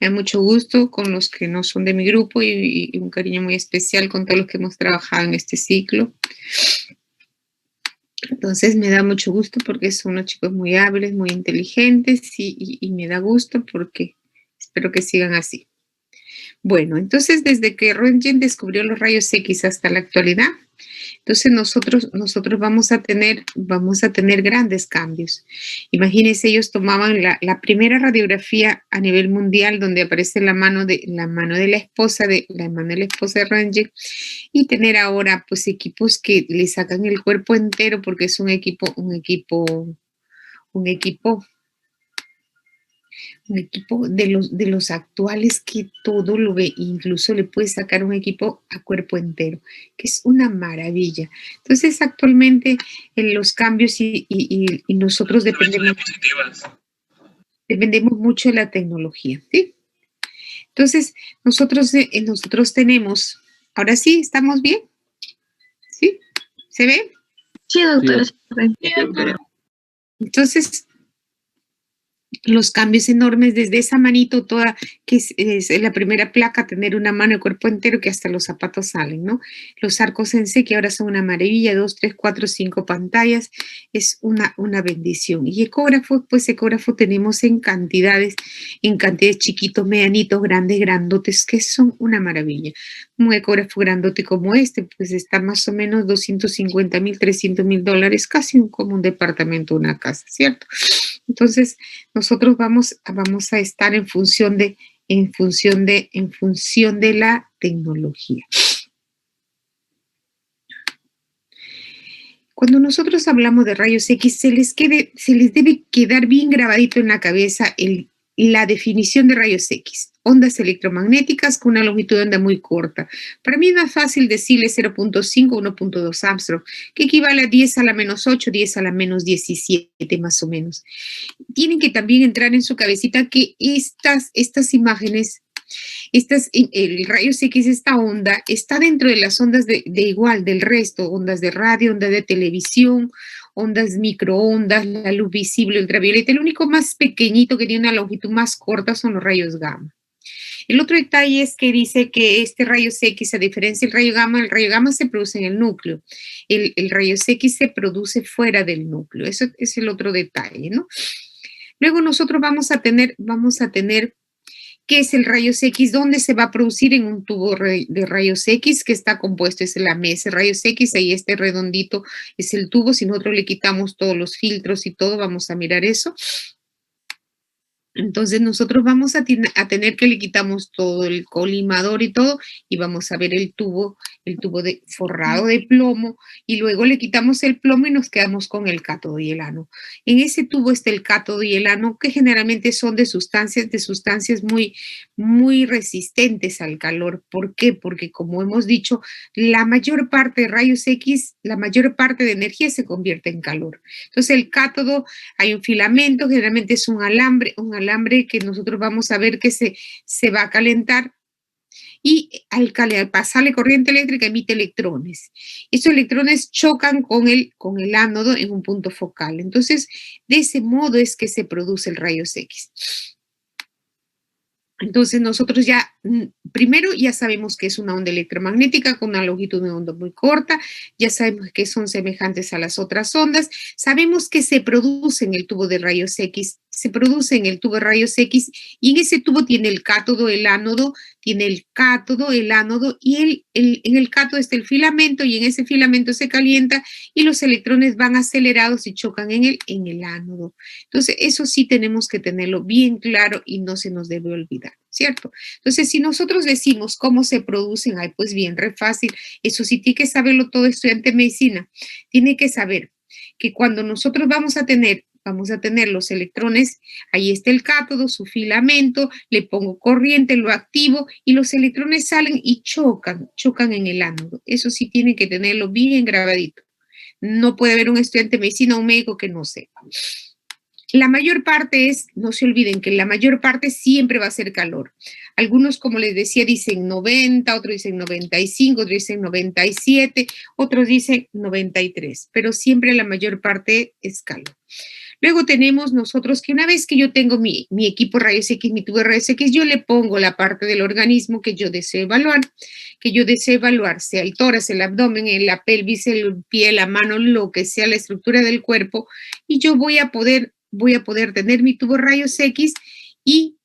Me da mucho gusto con los que no son de mi grupo y un cariño muy especial con todos los que hemos trabajado en este ciclo. Entonces me da mucho gusto porque son unos chicos muy hábiles, muy inteligentes y me da gusto porque espero que sigan así. Bueno, entonces desde que Röntgen descubrió los rayos X hasta la actualidad, entonces nosotros vamos a tener grandes cambios. Imagínense, ellos tomaban la primera radiografía a nivel mundial donde aparece la mano de la esposa de Röntgen, y tener ahora pues equipos que le sacan el cuerpo entero porque es un equipo de los actuales que todo lo ve, incluso le puede sacar un equipo a cuerpo entero, que es una maravilla. Entonces, actualmente en los cambios y nosotros dependemos mucho de la tecnología, ¿sí? Entonces, nosotros tenemos, ahora sí, ¿estamos bien? ¿Sí? ¿Se ve? Sí, doctora. Sí. Entonces, los cambios enormes desde esa manito toda, que es la primera placa, tener una mano de cuerpo entero, que hasta los zapatos salen, ¿no? Los arcos Sensei, que ahora son una maravilla, 2, 3, 4, 5 pantallas, es una bendición. Y ecógrafo, pues ecógrafo tenemos en cantidades chiquitos, medianitos, grandes, grandotes, que son una maravilla. Un ecógrafo grandote como este, pues está más o menos $250,000, $300,000, casi como un departamento, una casa, ¿cierto? Entonces, nosotros vamos a estar en función de la tecnología. Cuando nosotros hablamos de rayos X, se les debe quedar bien grabadito en la cabeza la definición de rayos X. Ondas electromagnéticas con una longitud de onda muy corta. Para mí es más fácil decirle 0.5 o 1.2 Armstrong, que equivale a 10 a la menos 8, 10 a la menos 17 más o menos. Tienen que también entrar en su cabecita que estas imágenes, el rayos X, esta onda, está dentro de las ondas del resto, ondas de radio, ondas de televisión, ondas microondas, la luz visible, ultravioleta. El único más pequeñito que tiene una longitud más corta son los rayos gamma. El otro detalle es que dice que este rayos X, a diferencia del el rayo gamma se produce en el núcleo. El rayos X se produce fuera del núcleo. Eso es el otro detalle, ¿no? Luego nosotros vamos a tener ¿qué es el rayos X? ¿Dónde se va a producir? En un tubo de rayos X que está compuesto, es la mesa rayos X, ahí este redondito es el tubo. Si nosotros le quitamos todos los filtros y todo, vamos a mirar eso. Entonces nosotros vamos a tener que le quitamos todo el colimador y todo, y vamos a ver el tubo forrado de plomo, y luego le quitamos el plomo y nos quedamos con el cátodo y el ánodo. En ese tubo está el cátodo y el ánodo, que generalmente son de sustancias muy, muy resistentes al calor. ¿Por qué? Porque, como hemos dicho, la mayor parte de rayos X, la mayor parte de energía se convierte en calor. Entonces el cátodo, hay un filamento, generalmente es un alambre que nosotros vamos a ver que se va a calentar, y al pasarle corriente eléctrica emite electrones. Estos electrones chocan con el ánodo en un punto focal. Entonces, de ese modo es que se produce el rayos X. Entonces nosotros primero ya sabemos que es una onda electromagnética con una longitud de onda muy corta, ya sabemos que son semejantes a las otras ondas, sabemos que se produce en el tubo de rayos X, y en ese tubo tiene el cátodo, el ánodo, tiene el cátodo, el ánodo, y en el cátodo está el filamento, y en ese filamento se calienta y los electrones van acelerados y chocan en el ánodo. Entonces eso sí tenemos que tenerlo bien claro y no se nos debe olvidar, ¿cierto? Entonces, si nosotros decimos cómo se producen, pues bien, re fácil. Eso sí tiene que saberlo todo estudiante de medicina. Tiene que saber que cuando nosotros vamos a tener los electrones, ahí está el cátodo, su filamento, le pongo corriente, lo activo y los electrones salen y chocan en el ánodo. Eso sí tiene que tenerlo bien grabadito. No puede haber un estudiante de medicina o un médico que no sepa. La mayor parte no se olviden que la mayor parte siempre va a ser calor. Algunos, como les decía, dicen 90, otros dicen 95, otros dicen 97, otros dicen 93, pero siempre la mayor parte es calor. Luego tenemos nosotros que una vez que yo tengo mi equipo rayos X, mi tubo de rayos X, yo le pongo la parte del organismo que yo deseo evaluar, sea el tórax, el abdomen, la pelvis, el pie, la mano, lo que sea la estructura del cuerpo, y yo voy a poder tener mi tubo rayos X y,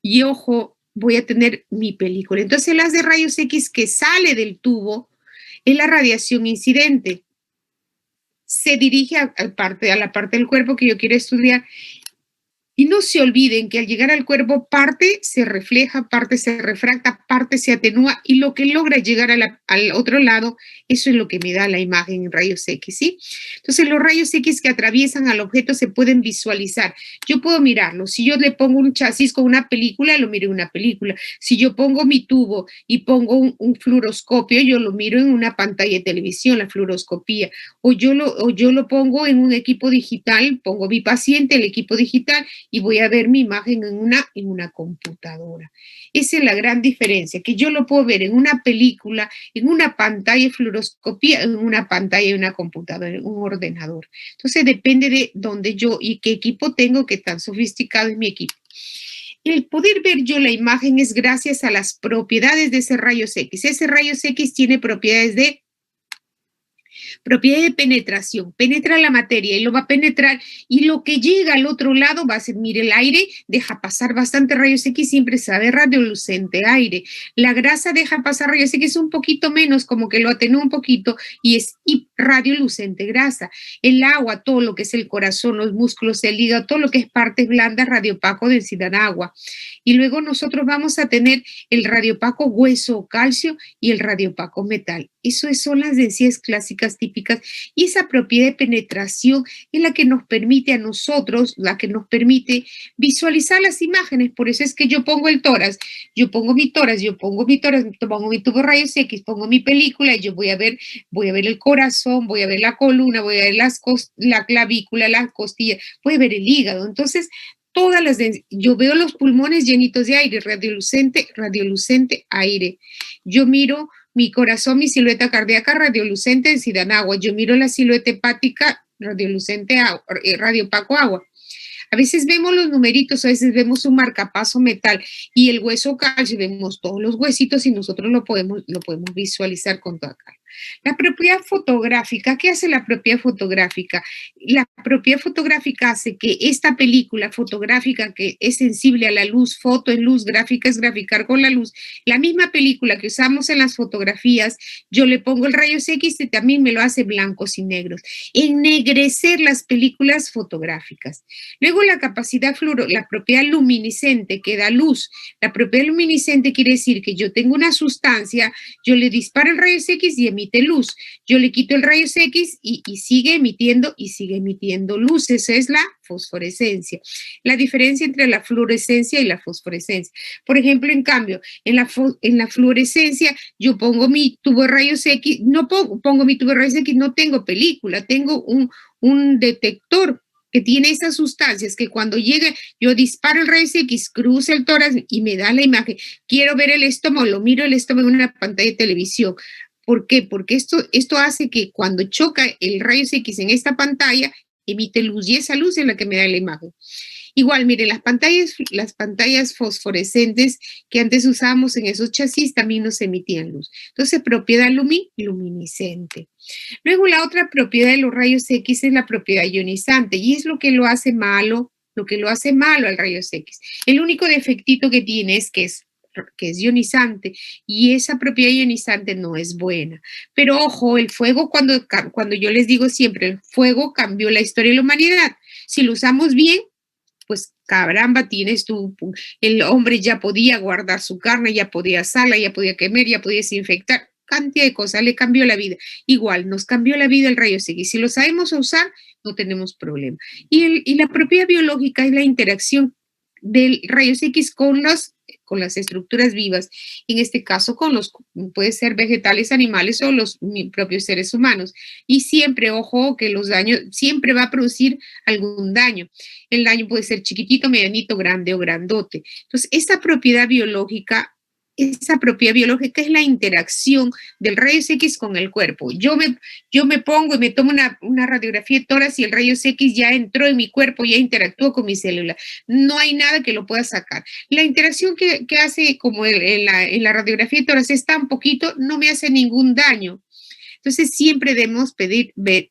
y ojo, voy a tener mi película. Entonces, las de rayos X que sale del tubo es la radiación incidente. Se dirige a la parte del cuerpo que yo quiero estudiar. Y no se olviden que al llegar al cuerpo, parte se refleja, parte se refracta, parte se atenúa y lo que logra llegar al otro lado, eso es lo que me da la imagen en rayos X, ¿sí? Entonces, los rayos X que atraviesan al objeto se pueden visualizar. Yo puedo mirarlo. Si yo le pongo un chasis con una película, lo miro en una película. Si yo pongo mi tubo y pongo un fluoroscopio, yo lo miro en una pantalla de televisión, la fluoroscopía. O yo lo pongo en un equipo digital, pongo mi paciente, el equipo digital, y voy a ver mi imagen en una computadora. Esa es la gran diferencia, que yo lo puedo ver en una película, en una pantalla de fluoroscopía, en una pantalla de una computadora, en un ordenador. Entonces depende de dónde yo y qué equipo tengo, qué tan sofisticado es mi equipo. El poder ver yo la imagen es gracias a las propiedades de ese rayos X. Ese rayos X tiene propiedad de penetración, penetra la materia y lo va a penetrar y lo que llega al otro lado va a ser, mire, el aire deja pasar bastante rayos X, siempre se ve radiolucente aire, la grasa deja pasar rayos X un poquito menos, como que lo atenúa un poquito y es radiolucente grasa, el agua, todo lo que es el corazón, los músculos, el hígado, todo lo que es partes blandas, radiopaco, densidad agua. Y luego nosotros vamos a tener el radiopaco hueso o calcio y el radiopaco metal. Eso son las densidades clásicas típicas y esa propiedad de penetración es la que nos permite a nosotros, la que nos permite visualizar las imágenes. Por eso es que yo pongo el tórax, yo pongo mi tórax, pongo mi tubo rayos X, pongo mi película y yo voy a ver el corazón, voy a ver la columna, voy a ver la clavícula, las costillas, voy a ver el hígado. Entonces, yo veo los pulmones llenitos de aire, radiolucente aire. Yo miro mi corazón, mi silueta cardíaca, radiolucente, densidad en agua. Yo miro la silueta hepática, radiolucente, radiopaco agua. A veces vemos los numeritos, a veces vemos un marcapaso metal y el hueso calcio, vemos todos los huesitos y nosotros lo podemos visualizar con toda calma. La propiedad fotográfica, ¿qué hace la propiedad fotográfica? La propiedad fotográfica hace que esta película fotográfica que es sensible a la luz, foto en luz, gráfica es graficar con la luz, la misma película que usamos en las fotografías, yo le pongo el rayos X y también me lo hace blancos y negros. Ennegrecer las películas fotográficas. Luego la propiedad luminiscente que da luz. La propiedad luminiscente quiere decir que yo tengo una sustancia, yo le disparo el rayos X y emite luz. Yo le quito el rayos X y sigue emitiendo luz. Esa es la fosforescencia. La diferencia entre la fluorescencia y la fosforescencia. Por ejemplo, en cambio, en la fluorescencia, yo pongo mi tubo de rayos X, no pongo mi tubo de rayos X, no tengo película, tengo un detector que tiene esas sustancias que cuando llega, yo disparo el rayos X, cruza el tórax y me da la imagen. Quiero ver el estómago, lo miro el estómago en una pantalla de televisión. ¿Por qué? Porque esto hace que cuando choca el rayos X en esta pantalla, emite luz y esa luz es la que me da la imagen. Igual, mire, las pantallas fosforescentes que antes usábamos en esos chasis también nos emitían luz. Entonces, propiedad luminiscente. Luego, la otra propiedad de los rayos X es la propiedad ionizante y es lo que lo hace malo al rayos X. El único defectito que tiene es que es ionizante y esa propiedad ionizante no es buena. Pero ojo, el fuego, cuando yo les digo siempre, el fuego cambió la historia de la humanidad. Si lo usamos bien, pues caramba, el hombre ya podía guardar su carne, ya podía asarla, ya podía quemar, ya podía desinfectar, cantidad de cosas, le cambió la vida. Igual, nos cambió la vida el rayo X. Si lo sabemos usar, no tenemos problema. Y la propiedad biológica es la interacción del rayos X con las estructuras vivas, en este caso puede ser vegetales, animales o los propios seres humanos. Y siempre, ojo, que los daños, siempre va a producir algún daño. El daño puede ser chiquitito, medianito, grande o grandote. Entonces, esta propiedad biológica esa propiedad biológica es la interacción del rayos X con el cuerpo. Yo me pongo y me tomo una radiografía de tórax y el rayos X ya entró en mi cuerpo, ya interactuó con mi célula. No hay nada que lo pueda sacar. La interacción que hace como en la radiografía de tórax es tan poquito, no me hace ningún daño. Entonces siempre debemos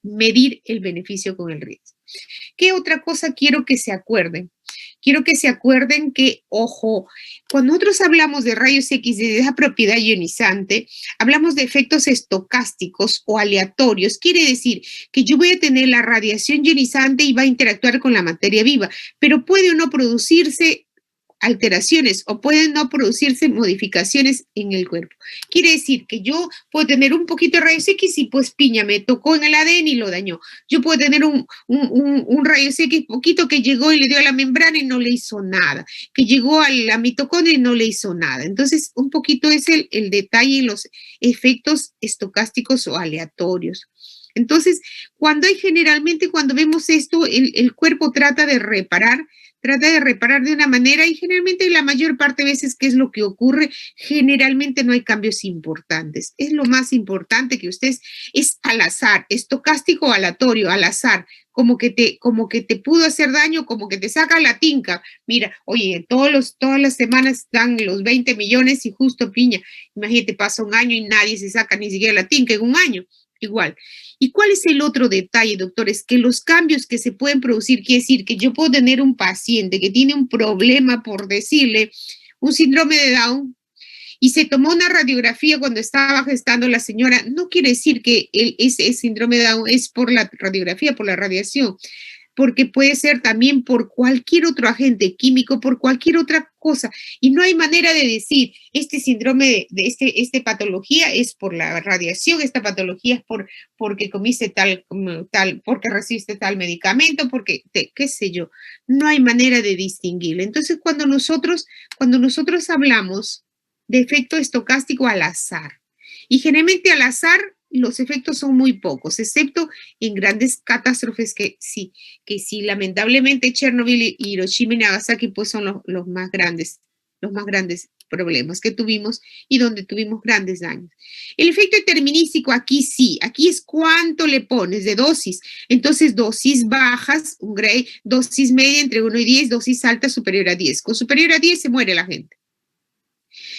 medir el beneficio con el riesgo. ¿Qué otra cosa quiero que se acuerden? Quiero que se acuerden que, ojo, cuando nosotros hablamos de rayos X de esa propiedad ionizante, hablamos de efectos estocásticos o aleatorios. Quiere decir que yo voy a tener la radiación ionizante y va a interactuar con la materia viva, pero puede o no producirse alteraciones o pueden no producirse modificaciones en el cuerpo. Quiere decir que yo puedo tener un poquito de rayos X y pues piña, me tocó en el ADN y lo dañó. Yo puedo tener un rayos X poquito que llegó y le dio a la membrana y no le hizo nada, que llegó a la mitocondria y no le hizo nada. Entonces, un poquito es el detalle en los efectos estocásticos o aleatorios. Entonces, generalmente cuando vemos esto, el cuerpo trata de reparar de una manera y generalmente la mayor parte de veces, ¿qué es lo que ocurre? Generalmente no hay cambios importantes. Es lo más importante que ustedes, es al azar, estocástico o aleatorio, al azar, como que te pudo hacer daño, como que te saca la tinca. Mira, oye, todas las semanas dan los 20 millones y justo piña. Imagínate, pasa un año y nadie se saca ni siquiera la tinca en un año. Igual. ¿Y cuál es el otro detalle, doctores? Que los cambios que se pueden producir, quiere decir que yo puedo tener un paciente que tiene un problema, por decirle, un síndrome de Down, y se tomó una radiografía cuando estaba gestando la señora, no quiere decir que ese síndrome de Down es por la radiografía, por la radiación, porque puede ser también por cualquier otro agente químico, por cualquier otra cosa. Y no hay manera de decir, este síndrome esta patología es por la radiación, esta patología es porque comiste tal, porque recibiste tal medicamento, qué sé yo. No hay manera de distinguirlo. Entonces, cuando nosotros hablamos de efecto estocástico al azar, y generalmente al azar los efectos son muy pocos, excepto en grandes catástrofes que sí, lamentablemente Chernobyl y Hiroshima y Nagasaki pues son los más grandes problemas que tuvimos y donde tuvimos grandes daños. El efecto determinístico aquí sí, aquí es cuánto le pones de dosis. Entonces, dosis bajas, un grade, dosis media entre 1 y 10, dosis alta superior a 10. Con superior a 10 se muere la gente.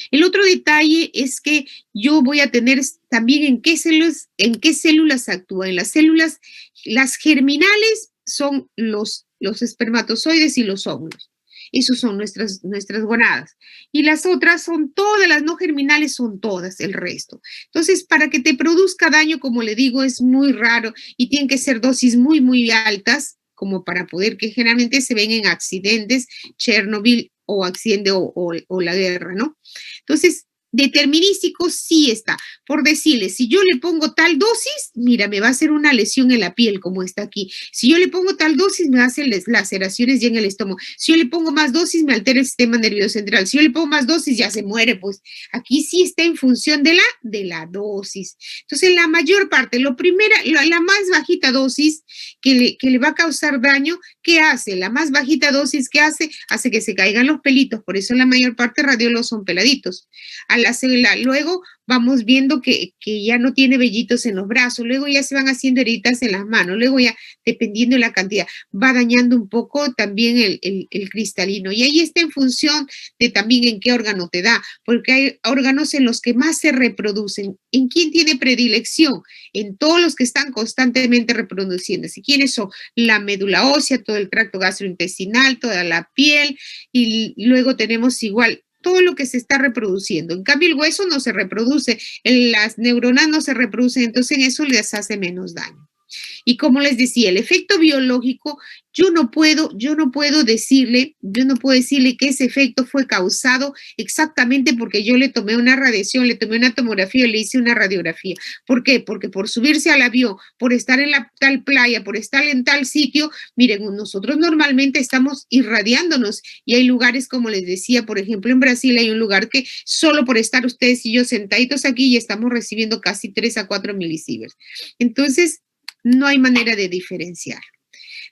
El otro detalle es que yo voy a tener también en qué células actúa. En las células, las germinales son los espermatozoides y los óvulos. Esos son nuestras gonadas. Y las otras son todas, las no germinales son todas, el resto. Entonces, para que te produzca daño, como le digo, es muy raro y tienen que ser dosis muy, muy altas, como para poder, que generalmente se ven en accidentes, Chernobyl o accidente o la guerra, ¿no? Entonces, determinístico sí está. Por decirle, si yo le pongo tal dosis, mira, me va a hacer una lesión en la piel, como está aquí. Si yo le pongo tal dosis, me hacen laceraciones ya en el estómago. Si yo le pongo más dosis, me altera el sistema nervioso central. Si yo le pongo más dosis, ya se muere. Pues aquí sí está en función de la dosis. Entonces, la mayor parte, la más bajita dosis que le va a causar daño, ¿qué hace? La más bajita dosis que hace que se caigan los pelitos. Por eso la mayor parte de radiólogos son peladitos. A la célula. Luego vamos viendo que ya no tiene vellitos en los brazos, luego ya se van haciendo heridas en las manos, luego ya, dependiendo de la cantidad, va dañando un poco también el cristalino. Y ahí está en función de también en qué órgano te da, porque hay órganos en los que más se reproducen. ¿En quién tiene predilección? En todos los que están constantemente reproduciéndose. ¿Quiénes son? La médula ósea, todo el tracto gastrointestinal, toda la piel, y luego tenemos igual todo lo que se está reproduciendo. En cambio, el hueso no se reproduce, las neuronas no se reproducen, entonces eso les hace menos daño. Y como les decía, el efecto biológico, yo no puedo decirle que ese efecto fue causado exactamente porque yo le tomé una radiación, le tomé una tomografía, le hice una radiografía. ¿Por qué? Porque por subirse al avión, por estar en la tal playa, por estar en tal sitio, miren, nosotros normalmente estamos irradiándonos y hay lugares, como les decía, por ejemplo, en Brasil hay un lugar que solo por estar ustedes y yo sentaditos aquí ya estamos recibiendo casi 3 a 4 milisieverts. Entonces, no hay manera de diferenciar.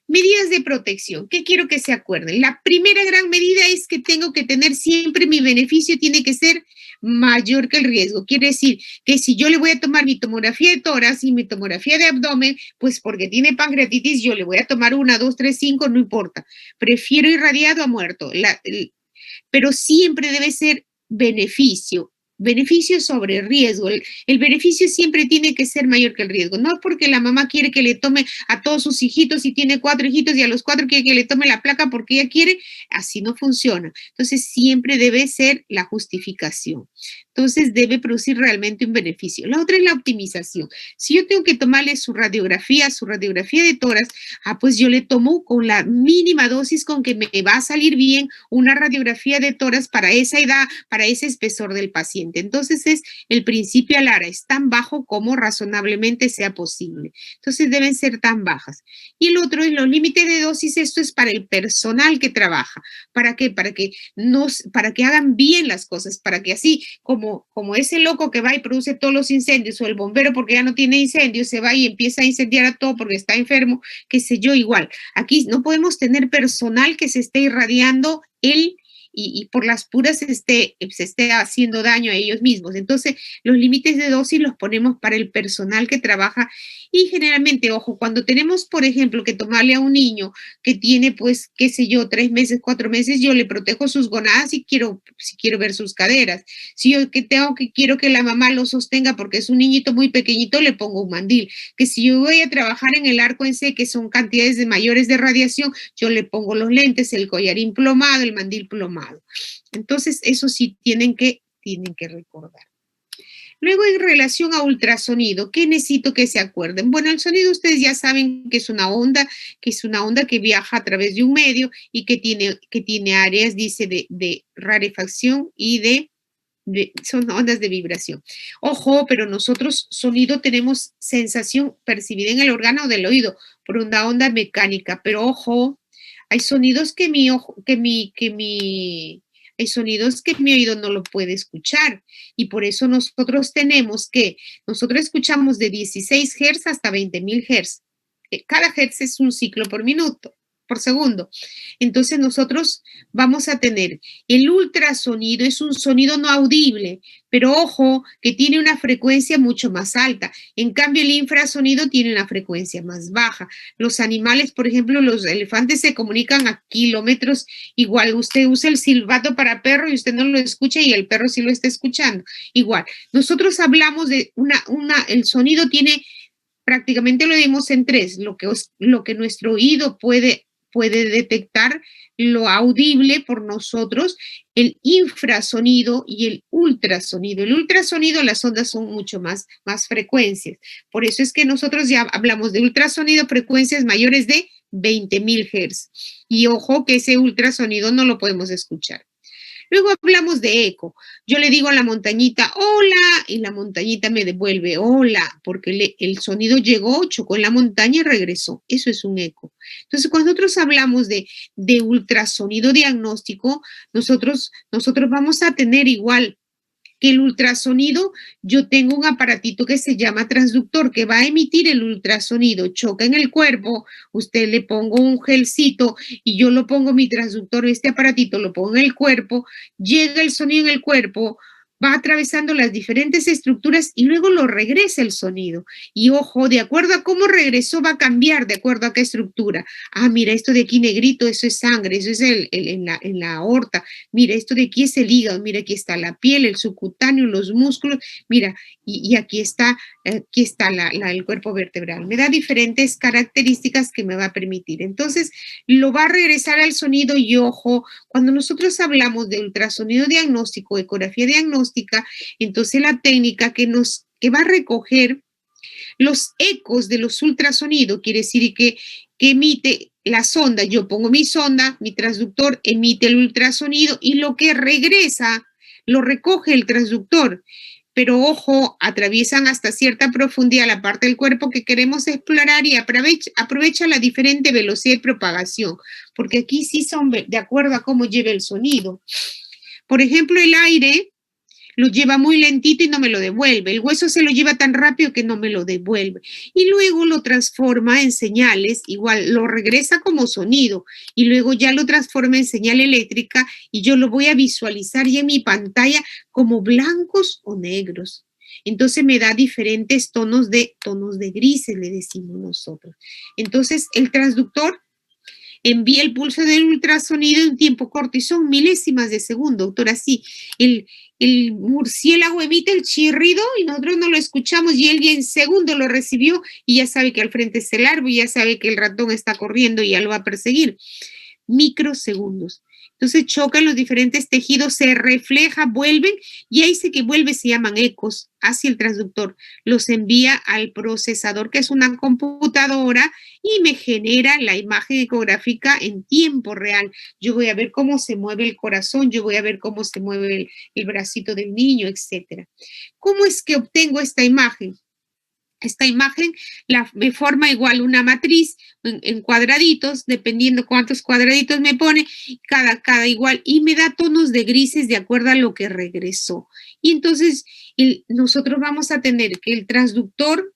Medidas de protección. ¿Qué quiero que se acuerden? La primera gran medida es que tengo que tener siempre mi beneficio, tiene que ser mayor que el riesgo. Quiere decir que si yo le voy a tomar mi tomografía de tórax y mi tomografía de abdomen, pues porque tiene pancreatitis, yo le voy a tomar 1, 2, 3, 5, no importa. Prefiero irradiado a muerto. Pero siempre debe ser beneficio. Beneficio sobre riesgo. El beneficio siempre tiene que ser mayor que el riesgo. No es porque la mamá quiere que le tome a todos sus hijitos y tiene 4 hijitos y a los 4 quiere que le tome la placa porque ella quiere, así no funciona. Entonces siempre debe ser la justificación. Entonces debe producir realmente un beneficio. La otra es la optimización. Si yo tengo que tomarle su radiografía de tórax, pues yo le tomo con la mínima dosis con que me va a salir bien una radiografía de tórax para esa edad, para ese espesor del paciente. Entonces es el principio ALARA, es tan bajo como razonablemente sea posible. Entonces deben ser tan bajas. Y el otro es los límites de dosis, esto es para el personal que trabaja. ¿Para qué? Para que hagan bien las cosas, para que así como ese loco que va y produce todos los incendios, o el bombero porque ya no tiene incendios, se va y empieza a incendiar a todo porque está enfermo, qué sé yo, igual. Aquí no podemos tener personal que se esté irradiando él y por las puras se esté haciendo daño a ellos mismos. Entonces, los límites de dosis los ponemos para el personal que trabaja y generalmente, ojo, cuando tenemos, por ejemplo, que tomarle a un niño que tiene, pues, qué sé yo, 3 meses, 4 meses, yo le protejo sus gonadas y si quiero ver sus caderas. Si yo quiero que la mamá lo sostenga porque es un niñito muy pequeñito, le pongo un mandil. Que si yo voy a trabajar en el arco en C, que son cantidades de mayores de radiación, yo le pongo los lentes, el collarín plomado, el mandil plomado. Entonces, eso sí tienen que recordar. Luego, en relación a ultrasonido, ¿qué necesito que se acuerden? Bueno, el sonido ustedes ya saben que es una onda, que viaja a través de un medio y que tiene áreas, dice, de rarefacción y son ondas de vibración. Ojo, pero nosotros sonido tenemos sensación percibida en el órgano del oído por una onda mecánica, pero ojo, hay sonidos hay sonidos que mi oído no lo puede escuchar y por eso nosotros escuchamos de 16 Hz hasta 20.000 Hz. Cada Hz es un ciclo por segundo. Entonces nosotros vamos a tener el ultrasonido, es un sonido no audible, pero ojo que tiene una frecuencia mucho más alta. En cambio, el infrasonido tiene una frecuencia más baja. Los animales, por ejemplo, los elefantes se comunican a kilómetros. Igual usted usa el silbato para perro y usted no lo escucha y el perro sí lo está escuchando. Igual, nosotros hablamos de el sonido tiene, prácticamente lo dimos en 3, lo que nuestro oído puede detectar, lo audible por nosotros, el infrasonido y el ultrasonido. El ultrasonido, las ondas son mucho más frecuencias. Por eso es que nosotros ya hablamos de ultrasonido, frecuencias mayores de 20.000 Hz. Y ojo que ese ultrasonido no lo podemos escuchar. Luego hablamos de eco. Yo le digo a la montañita, hola, y la montañita me devuelve, hola, porque el sonido llegó, chocó en la montaña y regresó. Eso es un eco. Entonces, cuando nosotros hablamos de ultrasonido diagnóstico, nosotros vamos a tener igual que el ultrasonido, yo tengo un aparatito que se llama transductor que va a emitir el ultrasonido, choca en el cuerpo, usted le pongo un gelcito y yo lo pongo mi transductor, este aparatito lo pongo en el cuerpo, llega el sonido en el cuerpo, va atravesando las diferentes estructuras y luego lo regresa el sonido. Y ojo, de acuerdo a cómo regresó, va a cambiar de acuerdo a qué estructura. Mira, esto de aquí negrito, eso es sangre, eso es en la aorta. Mira, esto de aquí es el hígado, mira, aquí está la piel, el subcutáneo, los músculos, mira, y aquí está el cuerpo vertebral. Me da diferentes características que me va a permitir. Entonces, lo va a regresar al sonido y ojo, cuando nosotros hablamos de ultrasonido diagnóstico, ecografía diagnóstica, entonces la técnica que va a recoger los ecos de los ultrasonidos, quiere decir que emite la sonda, yo pongo mi sonda, mi transductor emite el ultrasonido y lo que regresa lo recoge el transductor. Pero ojo, atraviesan hasta cierta profundidad la parte del cuerpo que queremos explorar y aprovecha la diferente velocidad de propagación, porque aquí sí son de acuerdo a cómo lleva el sonido. Por ejemplo, el aire lo lleva muy lentito y no me lo devuelve. El hueso se lo lleva tan rápido que no me lo devuelve. Y luego lo transforma en señales, igual lo regresa como sonido y luego ya lo transforma en señal eléctrica y yo lo voy a visualizar ya en mi pantalla como blancos o negros. Entonces me da diferentes tonos de grises, le decimos nosotros. Entonces el transductor envía el pulso del ultrasonido en tiempo corto y son milésimas de segundo, doctora. Sí, el, el murciélago emite el chirrido y nosotros no lo escuchamos y él ya en segundo lo recibió y ya sabe que al frente es el árbol y ya sabe que el ratón está corriendo y ya lo va a perseguir. Microsegundos. Entonces chocan los diferentes tejidos, se refleja, vuelven y ahí sí que vuelve, se llaman ecos hacia el transductor. Los envía al procesador, que es una computadora, y me genera la imagen ecográfica en tiempo real. Yo voy a ver cómo se mueve el corazón, yo voy a ver cómo se mueve el bracito del niño, etcétera. ¿Cómo es que obtengo esta imagen? Esta imagen me forma igual una matriz en cuadraditos, dependiendo cuántos cuadraditos me pone, cada igual, y me da tonos de grises de acuerdo a lo que regresó. Y entonces nosotros vamos a tener que el transductor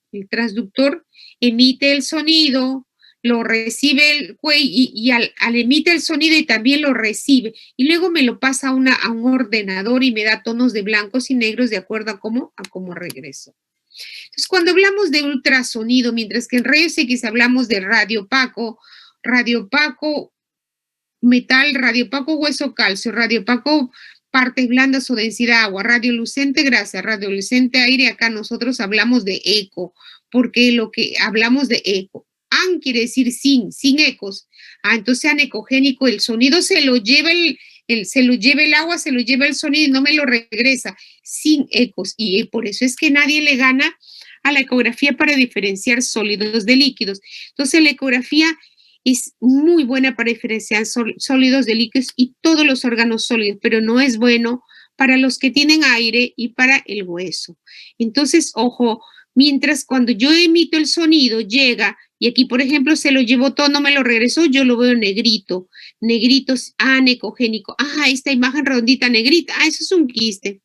emite el sonido, lo recibe el güey y al emite el sonido y también lo recibe. Y luego me lo pasa a un ordenador y me da tonos de blancos y negros de acuerdo a cómo regresó. Entonces, cuando hablamos de ultrasonido, mientras que en rayos X hablamos de radio opaco metal, radio opaco hueso calcio, radio opaco partes blandas o densidad agua, radiolucente grasa, radiolucente aire, acá nosotros hablamos de eco, porque lo que hablamos de eco. An quiere decir sin ecos. Entonces anecogénico, el sonido se lo lleva se lo lleva el agua, se lo lleva el sonido y no me lo regresa, sin ecos. Y por eso es que nadie le gana a la ecografía para diferenciar sólidos de líquidos. Entonces la ecografía es muy buena para diferenciar sólidos de líquidos y todos los órganos sólidos, pero no es bueno para los que tienen aire y para el hueso. Entonces, ojo, mientras cuando yo emito el sonido llega, y aquí por ejemplo se lo llevó todo, no me lo regresó, yo lo veo negrito, negritos anecogénico, esta imagen redondita negrita, eso es un quiste.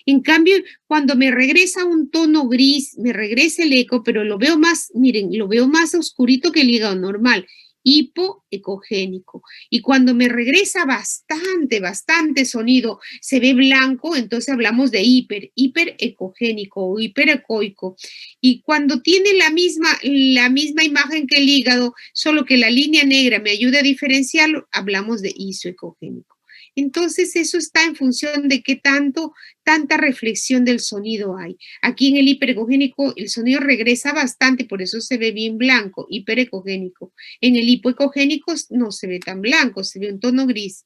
En cambio, cuando me regresa un tono gris, me regresa el eco, pero lo veo más, miren, lo veo más oscurito que el hígado normal, hipoecogénico. Y cuando me regresa bastante sonido, se ve blanco, entonces hablamos de hiperecogénico o hiperecoico. Y cuando tiene la misma imagen que el hígado, solo que la línea negra me ayuda a diferenciarlo, hablamos de isoecogénico. Entonces, eso está en función de qué tanta reflexión del sonido hay. Aquí en el hiperecogénico el sonido regresa bastante, por eso se ve bien blanco, hiperecogénico. En el hipoecogénico no se ve tan blanco, se ve un tono gris.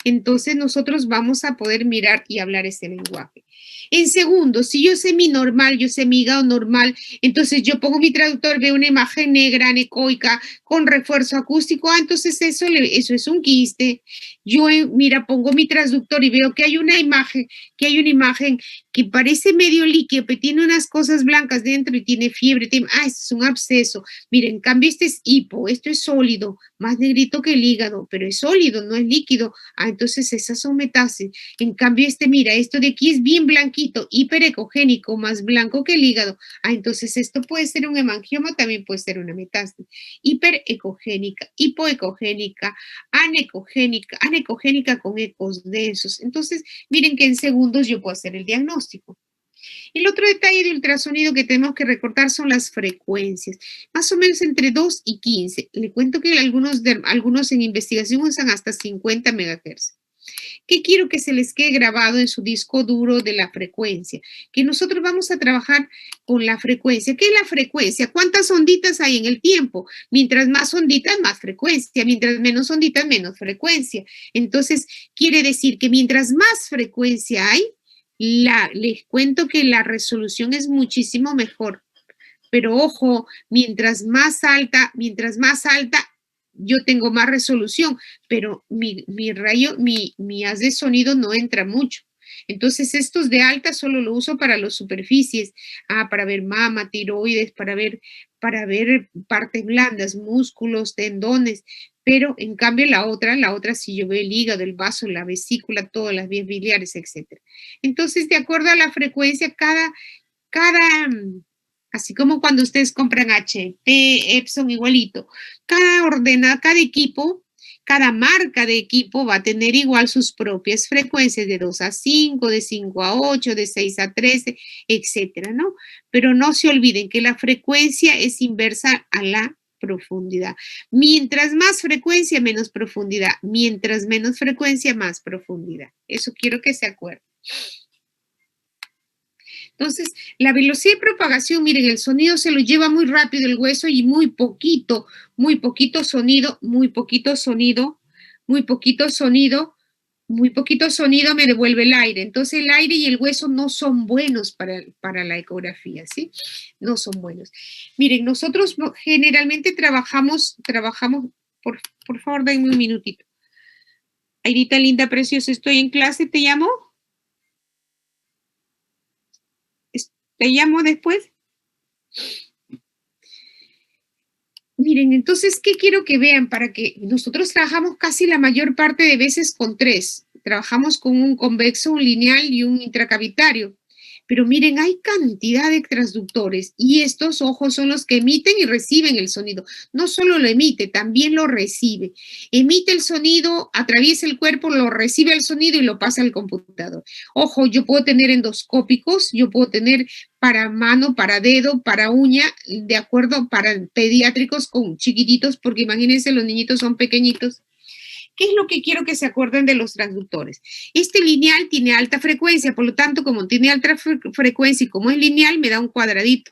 Entonces nosotros vamos a poder mirar y hablar ese lenguaje. En segundo, si yo sé mi normal, yo sé mi hígado normal, entonces yo pongo mi traductor, veo una imagen negra, anecoica, con refuerzo acústico, entonces eso es un quiste. Yo, mira, pongo mi transductor y veo que hay una imagen que parece medio líquido, pero tiene unas cosas blancas dentro y tiene fiebre, esto es un absceso. Miren, en cambio este es hipo, esto es sólido, más negrito que el hígado, pero es sólido, no es líquido. Entonces esas son metástasis. En cambio mira, esto de aquí es bien blanquito, hiperecogénico, más blanco que el hígado. Entonces esto puede ser un hemangioma, también puede ser una metástasis. Hiperecogénica, hipoecogénica, anecogénica con ecos densos. Entonces, miren que en segundos yo puedo hacer el diagnóstico. El otro detalle de ultrasonido que tenemos que recordar son las frecuencias, más o menos entre 2 y 15. Le cuento que algunos en investigación usan hasta 50 MHz. ¿Qué quiero que se les quede grabado en su disco duro de la frecuencia? Que nosotros vamos a trabajar con la frecuencia. ¿Qué es la frecuencia? ¿Cuántas onditas hay en el tiempo? Mientras más onditas, más frecuencia. Mientras menos onditas, menos frecuencia. Entonces, quiere decir que mientras más frecuencia hay, les cuento que la resolución es muchísimo mejor. Pero ojo, mientras más alta, yo tengo más resolución, pero mi haz de sonido no entra mucho. Entonces, estos de alta solo lo uso para las superficies, para ver mama, tiroides, para ver partes blandas, músculos, tendones, Pero en cambio la otra si yo veo el hígado, el vaso, la vesícula, todas las vías biliares, etcétera. Entonces, de acuerdo a la frecuencia, así como cuando ustedes compran HP, Epson, igualito, cada equipo, cada marca de equipo va a tener igual sus propias frecuencias de 2 a 5, de 5 a 8, de 6 a 13, etcétera, ¿no? Pero no se olviden que la frecuencia es inversa a la profundidad. Mientras más frecuencia, menos profundidad. Mientras menos frecuencia, más profundidad. Eso quiero que se acuerden. Entonces, la velocidad de propagación, miren, el sonido se lo lleva muy rápido el hueso y muy poquito sonido, muy poquito sonido, muy poquito sonido, muy poquito sonido me devuelve el aire. Entonces, el aire y el hueso no son buenos para la ecografía, ¿sí? No son buenos. Miren, nosotros generalmente trabajamos, por favor, denme un minutito. Airita linda, preciosa, estoy en clase, ¿te llamo? ¿Te llamo después? Miren, entonces, ¿qué quiero que vean? Para que nosotros trabajamos casi la mayor parte de veces con tres. Trabajamos con un convexo, un lineal y un intracavitario. Pero miren, hay cantidad de transductores y estos ojos son los que emiten y reciben el sonido. No solo lo emite, también lo recibe. Emite el sonido, atraviesa el cuerpo, lo recibe el sonido y lo pasa al computador. Ojo, yo puedo tener endoscópicos, yo puedo tener para mano, para dedo, para uña, de acuerdo, para pediátricos con chiquititos, porque imagínense, los niñitos son pequeñitos. ¿Qué es lo que quiero que se acuerden de los transductores? Este lineal tiene alta frecuencia, por lo tanto, como tiene alta frecuencia y como es lineal, me da un cuadradito.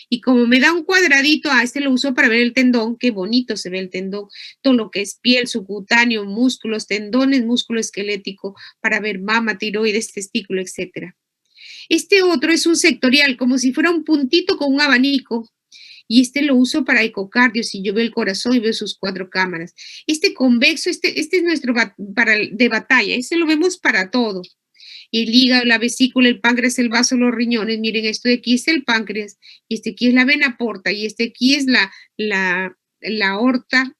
Y como me da un cuadradito, a este lo uso para ver el tendón, qué bonito se ve el tendón, todo lo que es piel, subcutáneo, músculos, tendones, músculo esquelético, para ver mama, tiroides, testículo, etcétera. Este otro es un sectorial, como si fuera un puntito con un abanico, y este lo uso para ecocardio, si yo veo el corazón y veo sus 4 cámaras. Este convexo, este es nuestro de batalla, este lo vemos para todo. El hígado, la vesícula, el páncreas, el vaso, los riñones. Miren, esto de aquí es el páncreas, y este aquí es la vena porta, y este aquí es la aorta,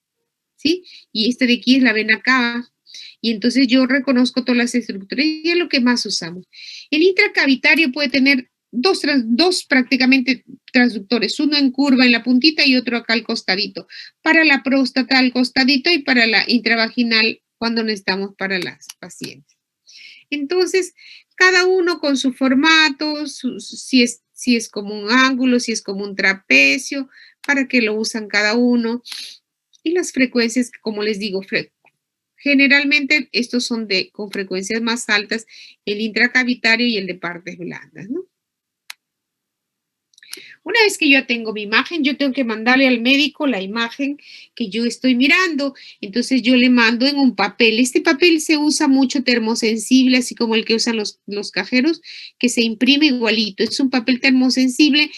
¿sí? Y este de aquí es la vena cava. Y entonces yo reconozco todas las estructuras y es lo que más usamos. El intracavitario puede tener dos prácticamente transductores, uno en curva en la puntita y otro acá al costadito, para la próstata al costadito y para la intravaginal cuando necesitamos para las pacientes. Entonces, cada uno con su formato, si es como un ángulo, si es como un trapecio, para que lo usan cada uno. Y las frecuencias, como les digo, generalmente estos son con frecuencias más altas, el intracavitario y el de partes blandas, ¿no? Una vez que yo tengo mi imagen, yo tengo que mandarle al médico la imagen que yo estoy mirando. Entonces yo le mando en un papel. Este papel se usa mucho termosensible, así como el que usan los cajeros, que se imprime igualito. Es un papel termosensible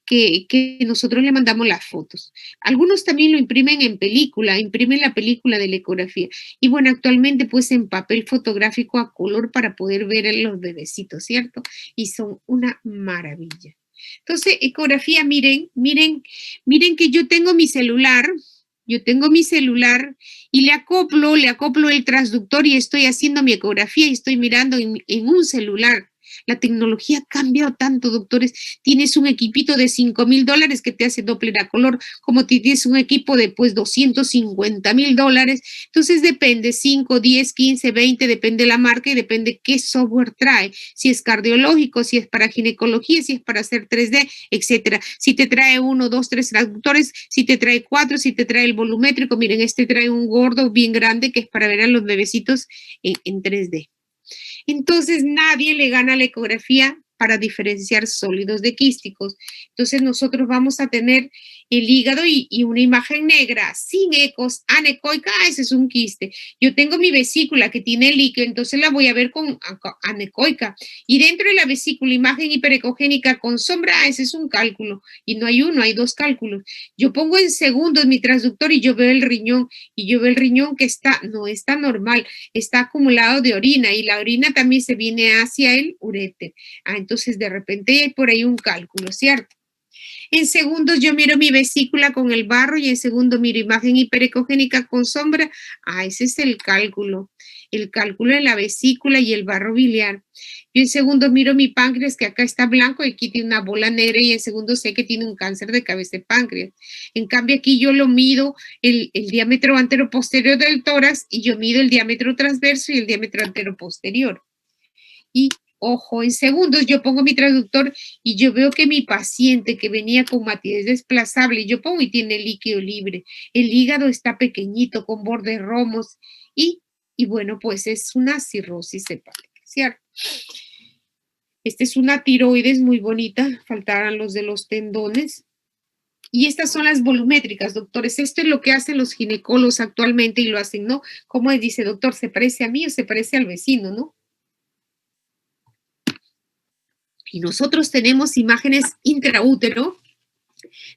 que nosotros le mandamos las fotos. Algunos también lo imprimen en película, imprimen la película de la ecografía. Y bueno, actualmente pues en papel fotográfico a color para poder ver a los bebecitos, ¿cierto? Y son una maravilla. Entonces, ecografía, miren que yo tengo mi celular y le acoplo el transductor y estoy haciendo mi ecografía y estoy mirando en un celular. La tecnología ha cambiado tanto, doctores. Tienes un equipito de $5,000 que te hace Doppler a color, como tienes un equipo de pues $250,000. Entonces depende, 5, 10, 15, 20, depende la marca y depende qué software trae. Si es cardiológico, si es para ginecología, si es para hacer 3D, etcétera. Si te trae 1, 2, 3 traductores, si te trae 4, si te trae el volumétrico, miren, este trae un gordo bien grande que es para ver a los bebecitos en 3D. Entonces nadie le gana a la ecografía para diferenciar sólidos de quísticos. Entonces nosotros vamos a tener el hígado y una imagen negra, sin ecos, anecoica, ese es un quiste. Yo tengo mi vesícula que tiene líquido, entonces la voy a ver con anecoica. Y dentro de la vesícula, imagen hiperecogénica con sombra, ese es un cálculo. Y no hay uno, hay 2 cálculos. Yo pongo en segundos mi transductor y yo veo el riñón. Y yo veo el riñón que no está normal, está acumulado de orina. Y la orina también se viene hacia el uréter. Entonces de repente hay por ahí un cálculo, ¿cierto? En segundos yo miro mi vesícula con el barro y en segundo miro imagen hiperecogénica con sombra. Ah, ese es el cálculo. El cálculo de la vesícula y el barro biliar. Yo en segundo miro mi páncreas, que acá está blanco y aquí tiene una bola negra, y en segundo sé que tiene un cáncer de cabeza de páncreas. En cambio aquí yo lo mido el diámetro antero-posterior del tórax y yo mido el diámetro transverso y el diámetro antero-posterior. Y ojo, en segundos yo pongo mi traductor y yo veo que mi paciente que venía con matidez desplazable, yo pongo y tiene líquido libre, el hígado está pequeñito con bordes romos y bueno, pues es una cirrosis hepática, ¿cierto? Esta es una tiroides muy bonita, faltaran los de los tendones. Y estas son las volumétricas, doctores. Esto es lo que hacen los ginecólogos actualmente y lo hacen, ¿no? Como dice, doctor, ¿se parece a mí o se parece al vecino, no? Y nosotros tenemos imágenes intraútero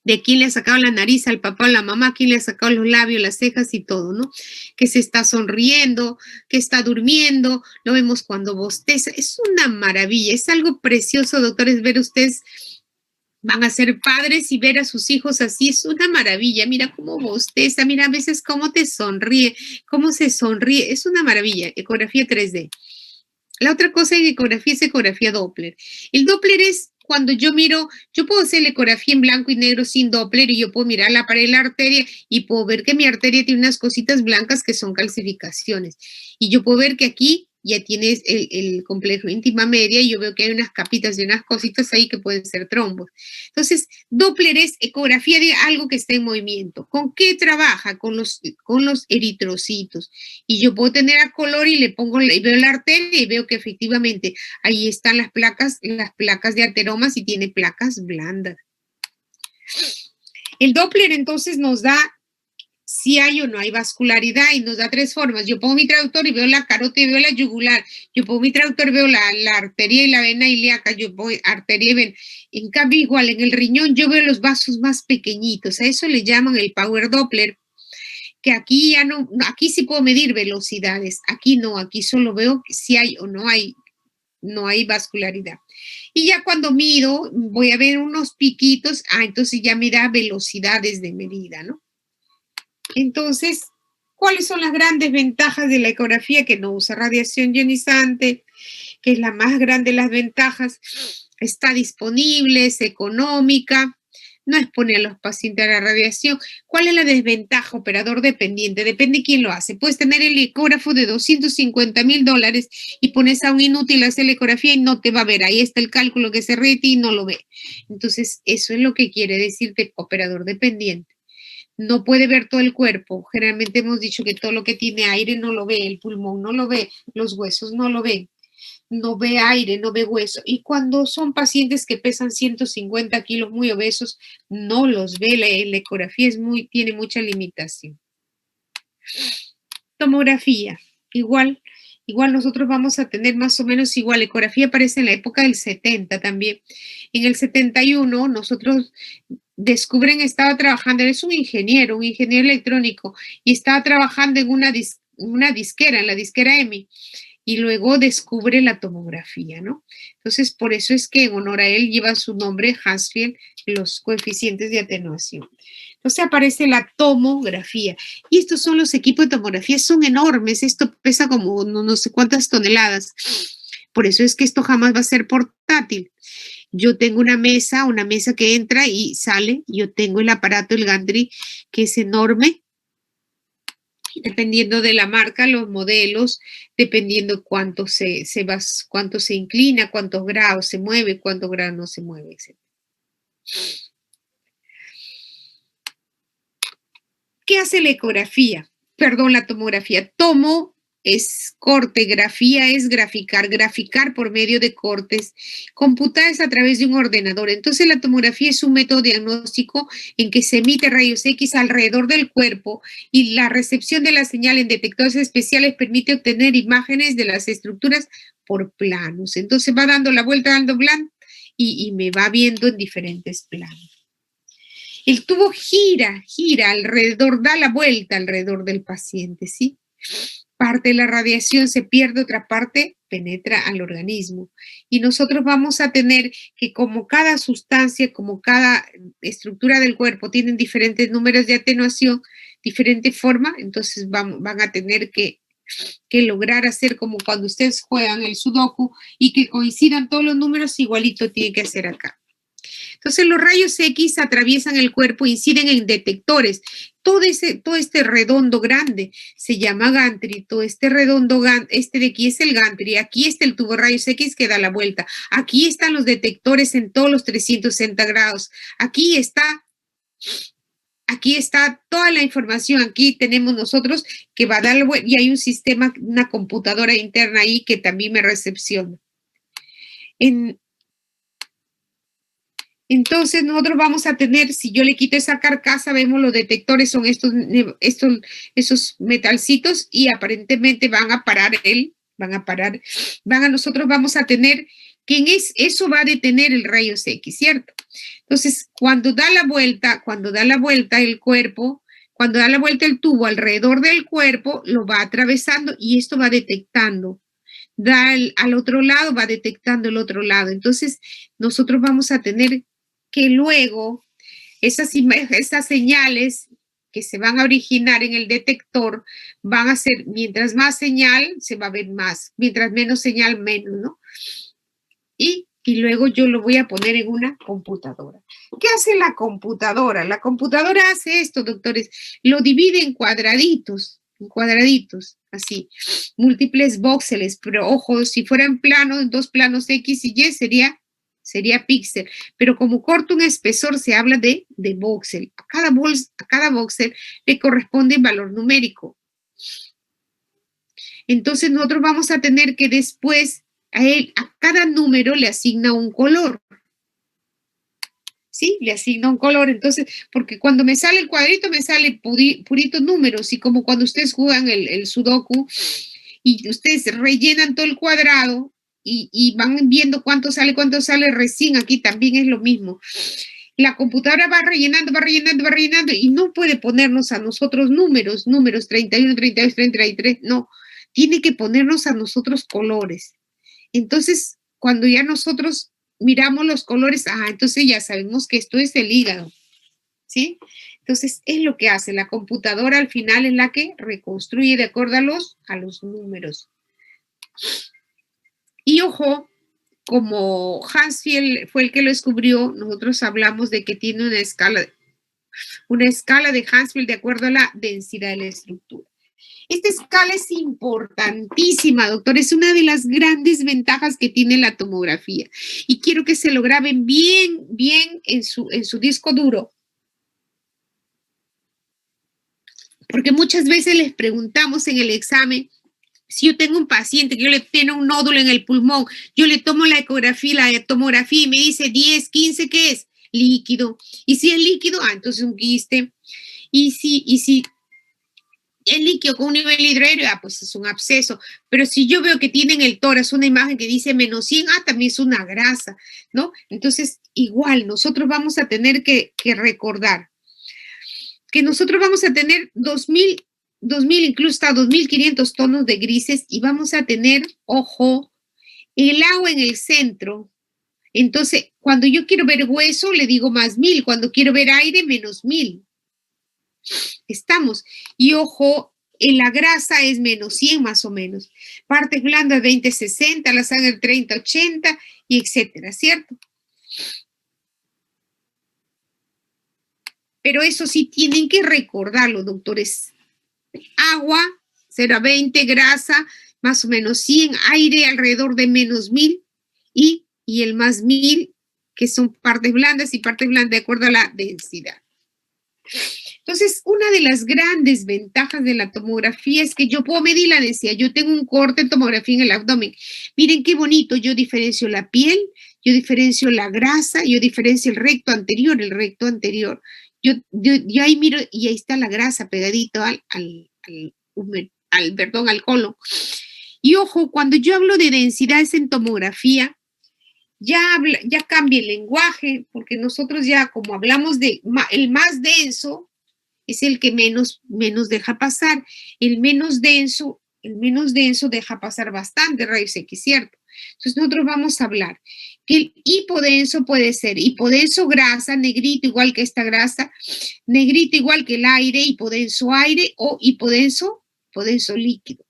de quién le ha sacado la nariz al papá o la mamá, quién le ha sacado los labios, las cejas y todo, ¿no? Que se está sonriendo, que está durmiendo, lo vemos cuando bosteza. Es una maravilla, es algo precioso, doctores, ver ustedes van a ser padres y ver a sus hijos así es una maravilla. Mira cómo bosteza, mira a veces cómo te sonríe, cómo se sonríe. Es una maravilla. Ecografía 3D. La otra cosa en ecografía es ecografía Doppler. El Doppler es cuando yo miro, yo puedo hacer la ecografía en blanco y negro sin Doppler y yo puedo mirar la pared de la arteria y puedo ver que mi arteria tiene unas cositas blancas que son calcificaciones. Y yo puedo ver que aquí ya tienes el complejo íntima media y yo veo que hay unas capitas y unas cositas ahí que pueden ser trombos. Entonces, Doppler es ecografía de algo que está en movimiento. ¿Con qué trabaja? Con los eritrocitos. Y yo puedo tener a color y le pongo, y veo la arteria y veo que efectivamente ahí están las placas de ateromas y tiene placas blandas. El Doppler entonces nos da si hay o no hay vascularidad y nos da tres formas. Yo pongo mi traductor y veo la carótida y veo la yugular. Yo pongo mi traductor y veo la arteria y la vena ilíaca. Yo pongo arteria y vena. En cambio, igual en el riñón yo veo los vasos más pequeñitos. A eso le llaman el Power Doppler, que aquí ya no, aquí sí puedo medir velocidades. Aquí no, aquí solo veo si hay o no hay vascularidad. Y ya cuando mido, voy a ver unos piquitos, entonces ya me da velocidades de medida, ¿no? Entonces, ¿cuáles son las grandes ventajas de la ecografía? Que no usa radiación ionizante, que es la más grande de las ventajas, está disponible, es económica, no expone a los pacientes a la radiación. ¿Cuál es la desventaja? Operador dependiente, depende quién lo hace. Puedes tener el ecógrafo de $250,000 y pones a un inútil a hacer la ecografía y no te va a ver. Ahí está el cálculo que se rete y no lo ve. Entonces, eso es lo que quiere decir de operador dependiente. No puede ver todo el cuerpo. Generalmente hemos dicho que todo lo que tiene aire no lo ve, el pulmón no lo ve, los huesos no lo ven. No ve aire, no ve hueso. Y cuando son pacientes que pesan 150 kilos muy obesos, no los ve. La ecografía tiene mucha limitación. Tomografía. Igual nosotros vamos a tener más o menos igual. Ecografía aparece en la época del 70 también. En el 71 nosotros estaba trabajando, es un ingeniero electrónico, y estaba trabajando en una disquera, en la disquera EMI, y luego descubre la tomografía, ¿no? Entonces, por eso es que en honor a él lleva su nombre Hansfield, los coeficientes de atenuación. Entonces aparece la tomografía. Y estos son los equipos de tomografía, son enormes, esto pesa como no sé cuántas toneladas. Por eso es que esto jamás va a ser portátil. Yo tengo una mesa que entra y sale. Yo tengo el aparato, el gantry, que es enorme. Dependiendo de la marca, los modelos, dependiendo cuánto se inclina, cuántos grados se mueve, cuántos grados no se mueve, etc. ¿Qué hace la ecografía? Perdón, la tomografía. Tomo es corte, grafía es graficar por medio de cortes, computar es a través de un ordenador. Entonces la tomografía es un método diagnóstico en que se emite rayos X alrededor del cuerpo y la recepción de la señal en detectores especiales permite obtener imágenes de las estructuras por planos. Entonces va dando la vuelta, dando plan y me va viendo en diferentes planos. El tubo gira alrededor, da la vuelta alrededor del paciente, ¿sí? parte de la radiación se pierde, otra parte penetra al organismo. Y nosotros vamos a tener que, como cada sustancia, como cada estructura del cuerpo tienen diferentes números de atenuación, diferente forma, entonces van a tener que lograr hacer como cuando ustedes juegan el sudoku y que coincidan todos los números, igualito tiene que hacer acá. Entonces los rayos X atraviesan el cuerpo, inciden en detectores. Todo este redondo grande se llama gantry, todo este redondo, este de aquí es el gantry, aquí está el tubo de rayos X que da la vuelta, aquí están los detectores en todos los 360 grados, aquí está toda la información, aquí tenemos nosotros que va a dar la vuelta y hay un sistema, una computadora interna ahí que también me recepciona. Entonces nosotros vamos a tener, si yo le quito esa carcasa, vemos los detectores son esos metalcitos y aparentemente nosotros vamos a tener que eso va a detener el rayos X, ¿cierto? Entonces, cuando da la vuelta el cuerpo, cuando da la vuelta el tubo alrededor del cuerpo, lo va atravesando y esto va detectando. Al otro lado, va detectando el otro lado. Entonces, nosotros vamos a tener que luego esas señales que se van a originar en el detector van a ser, mientras más señal, se va a ver más, mientras menos señal, menos, ¿no? Y luego yo lo voy a poner en una computadora. ¿Qué hace la computadora? La computadora hace esto, doctores, lo divide en cuadraditos, así, múltiples voxeles, pero ojo, si fueran planos, dos planos X y Y sería píxel, pero como corta un espesor se habla de voxel. A cada voxel le corresponde un valor numérico. Entonces nosotros vamos a tener que después a cada número le asigna un color. ¿Sí? Le asigna un color. Entonces, porque cuando me sale el cuadrito, me sale purito números. Y como cuando ustedes juegan el sudoku y ustedes rellenan todo el cuadrado y van viendo cuánto sale, recién aquí también es lo mismo. La computadora va rellenando y no puede ponernos a nosotros números 31, 32, 33, no. Tiene que ponernos a nosotros colores. Entonces, cuando ya nosotros miramos los colores, entonces ya sabemos que esto es el hígado, ¿sí? Entonces, es lo que hace. La computadora al final es la que reconstruye de acuerdo a los números. Y ojo, como Hansfield fue el que lo descubrió, nosotros hablamos de que tiene una escala de Hansfield de acuerdo a la densidad de la estructura. Esta escala es importantísima, doctor, es una de las grandes ventajas que tiene la tomografía y quiero que se lo graben bien en su disco duro, porque muchas veces les preguntamos en el examen, si yo tengo un paciente que yo le tengo un nódulo en el pulmón, yo le tomo la ecografía, la tomografía y me dice 10, 15, ¿qué es? Líquido. Y si es líquido, entonces un quiste. Y si el líquido con un nivel hidroaéreo, pues es un absceso. Pero si yo veo que tiene en el tórax una imagen que dice menos 100, también es una grasa, ¿no? Entonces, igual, nosotros vamos a tener que recordar que nosotros vamos a tener 2000, incluso hasta 2500 tonos de grises y vamos a tener, ojo, el agua en el centro. Entonces, cuando yo quiero ver hueso, le digo más 1000. Cuando quiero ver aire, menos 1000. Estamos. Y ojo, en la grasa es menos 100 más o menos. Partes blandas 20-60, la sangre 30-80 y etcétera, ¿cierto? Pero eso sí tienen que recordarlo, doctores. Agua 0-20, grasa más o menos 100, aire alrededor de menos 1000 y el más 1000 que son partes blandas y partes blandas de acuerdo a la densidad. Entonces, una de las grandes ventajas de la tomografía es que yo puedo medir la densidad. Yo tengo un corte en tomografía en el abdomen. Miren qué bonito, yo diferencio la piel, yo diferencio la grasa, yo diferencio el recto anterior. Yo ahí miro y ahí está la grasa pegadito al colon. Y ojo, cuando yo hablo de densidades en tomografía, ya cambia el lenguaje, porque nosotros ya como hablamos de el más denso, es el que menos deja pasar. El menos denso el menos denso deja pasar bastante rayos X, ¿cierto? Entonces nosotros vamos a hablar que el hipodenso puede ser hipodenso grasa, negrito igual que esta grasa, negrito igual que el hipodenso aire o hipodenso líquido.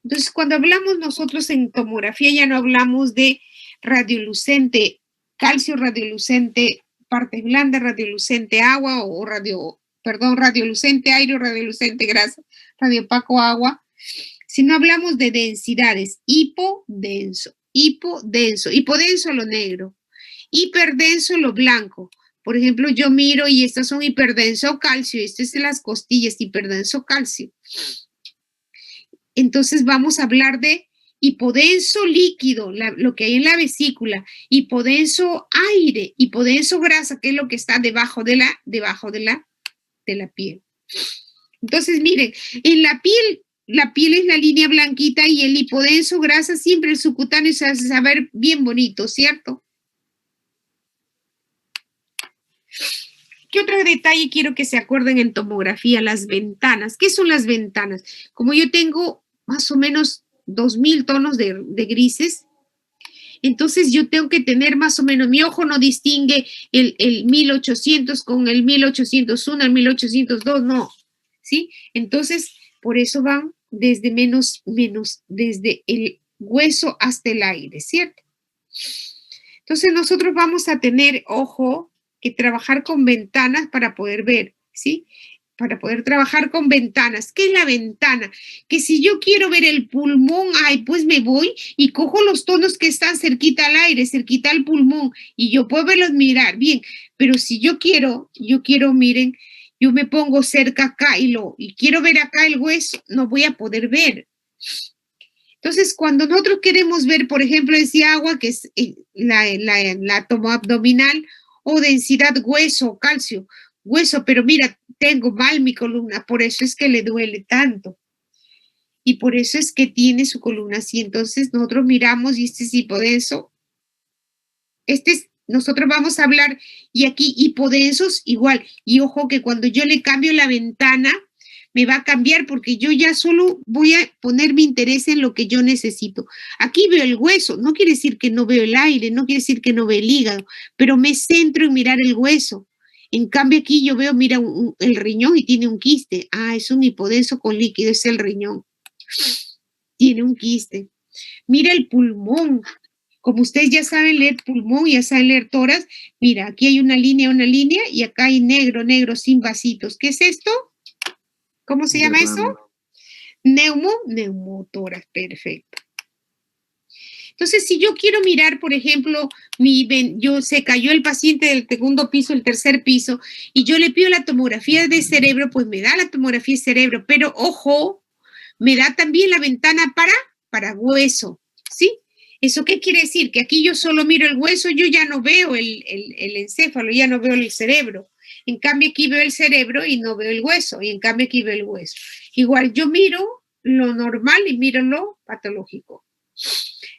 Entonces, cuando hablamos nosotros en tomografía ya no hablamos de radiolucente calcio, radiolucente parte blanda, radiolucente agua o radiolucente aire o radiolucente grasa, radiopaco agua, sino hablamos de densidades, hipodenso, hipodenso lo negro, hiperdenso lo blanco. Por ejemplo, yo miro y estas son hiperdenso calcio, esto es de las costillas, hiperdenso calcio. Entonces vamos a hablar de hipodenso líquido, lo que hay en la vesícula, hipodenso aire, hipodenso grasa, que es lo que está debajo de la piel. Entonces, miren, en la piel es la línea blanquita y el hipodenso grasa siempre el subcutáneo se hace saber bien bonito, ¿cierto? ¿Qué otro detalle quiero que se acuerden en tomografía? Las ventanas. ¿Qué son las ventanas? Como yo tengo más o menos 2000 tonos de grises, entonces yo tengo que tener más o menos, mi ojo no distingue el 1800 con el 1801, el 1802, no, ¿sí? Entonces, por eso van desde desde el hueso hasta el aire, ¿cierto? Entonces nosotros vamos a tener, ojo, que trabajar con ventanas para poder ver, ¿sí? Para poder trabajar con ventanas. ¿Qué es la ventana? Que si yo quiero ver el pulmón, ay, pues me voy y cojo los tonos que están cerquita al aire, cerquita al pulmón, y yo puedo verlos mirar, bien, pero si yo quiero, miren, yo me pongo cerca acá y quiero ver acá el hueso, no voy a poder ver. Entonces, cuando nosotros queremos ver, por ejemplo, ese agua, que es la tomo abdominal, o densidad hueso, calcio, hueso, pero mira, tengo mal mi columna, por eso es que le duele tanto. Y por eso es que tiene su columna así. Entonces, nosotros miramos y este es hipodenso. Nosotros vamos a hablar, y aquí hipodensos igual. Y ojo que cuando yo le cambio la ventana, me va a cambiar porque yo ya solo voy a poner mi interés en lo que yo necesito. Aquí veo el hueso, no quiere decir que no veo el aire, no quiere decir que no veo el hígado, pero me centro en mirar el hueso. En cambio aquí yo veo, mira, el riñón y tiene un quiste. Ah, es un hipodenso con líquido, es el riñón. Tiene un quiste. Mira el pulmón. Como ustedes ya saben leer pulmón, ya saben leer tórax, mira, aquí hay una línea, y acá hay negro, sin vasitos. ¿Qué es esto? ¿Cómo se llama eso? Neumotórax, perfecto. Entonces, si yo quiero mirar, por ejemplo, se cayó el paciente del segundo piso, el tercer piso, y yo le pido la tomografía de cerebro, pues me da la tomografía de cerebro, pero ojo, me da también la ventana para hueso, ¿sí? ¿Eso qué quiere decir? Que aquí yo solo miro el hueso, yo ya no veo el encéfalo, ya no veo el cerebro. En cambio aquí veo el cerebro y no veo el hueso, y en cambio aquí veo el hueso. Igual yo miro lo normal y miro lo patológico.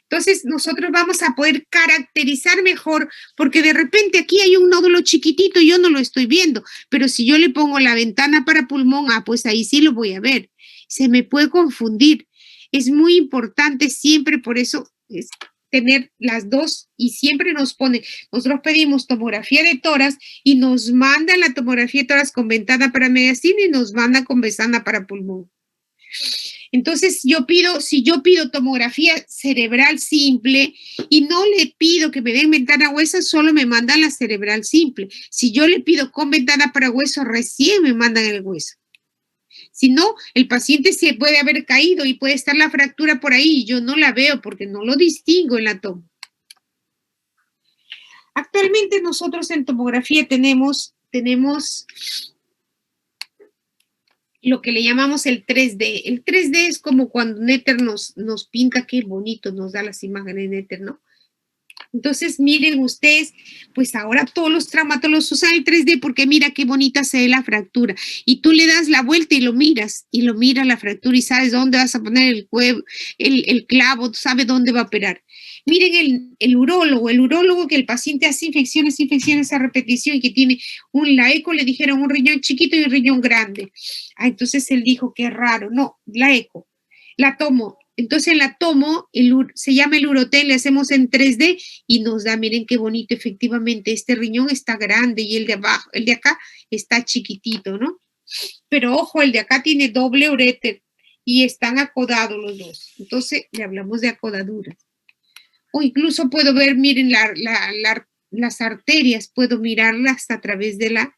Entonces nosotros vamos a poder caracterizar mejor, porque de repente aquí hay un nódulo chiquitito y yo no lo estoy viendo, pero si yo le pongo la ventana para pulmón, pues ahí sí lo voy a ver. Se me puede confundir. Es muy importante siempre, por eso es tener las dos, y siempre nosotros pedimos tomografía de tórax y nos mandan la tomografía de tórax con ventana para mediastina y nos mandan con ventana para pulmón. Entonces si yo pido tomografía cerebral simple y no le pido que me den ventana hueso, solo me mandan la cerebral simple. Si yo le pido con ventana para hueso, recién me mandan el hueso. Si no, el paciente se puede haber caído y puede estar la fractura por ahí y yo no la veo porque no lo distingo en la toma. Actualmente nosotros en tomografía tenemos lo que le llamamos el 3D. El 3D es como cuando Néter nos pinta, qué bonito nos da las imágenes de Néter, ¿no? Entonces, miren ustedes, pues ahora todos los traumatólogos usan el 3D porque mira qué bonita se ve la fractura. Y tú le das la vuelta y lo miras la fractura y sabes dónde vas a poner el clavo, tú sabes dónde va a operar. Miren el urólogo que el paciente hace infecciones a repetición y que tiene la eco, le dijeron un riñón chiquito y un riñón grande. Ah, entonces él dijo, qué raro. No, la eco. La tomo. Entonces la tomo, se llama el Uroten, le hacemos en 3D y nos da, miren qué bonito, efectivamente, este riñón está grande y el de abajo, el de acá está chiquitito, ¿no? Pero ojo, el de acá tiene doble uréter y están acodados los dos. Entonces le hablamos de acodadura. O incluso puedo ver, miren, las arterias, puedo mirarlas a través de la...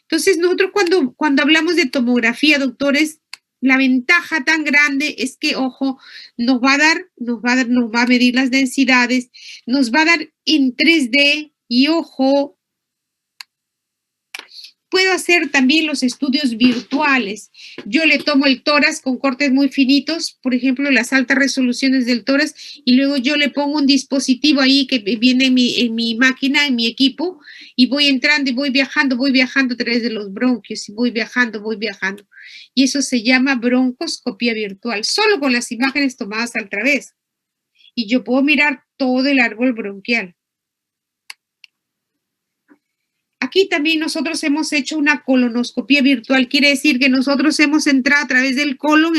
Entonces nosotros cuando hablamos de tomografía, doctores, la ventaja tan grande es que, ojo, nos va a medir las densidades, nos va a dar en 3D y, ojo, puedo hacer también los estudios virtuales. Yo le tomo el tórax con cortes muy finitos, por ejemplo, las altas resoluciones del tórax, y luego yo le pongo un dispositivo ahí que viene en mi máquina, en mi equipo, y voy entrando y voy viajando a través de los bronquios, y voy viajando. Y eso se llama broncoscopía virtual, solo con las imágenes tomadas al través. Y yo puedo mirar todo el árbol bronquial. Aquí también nosotros hemos hecho una colonoscopía virtual, quiere decir que nosotros hemos entrado a través del colon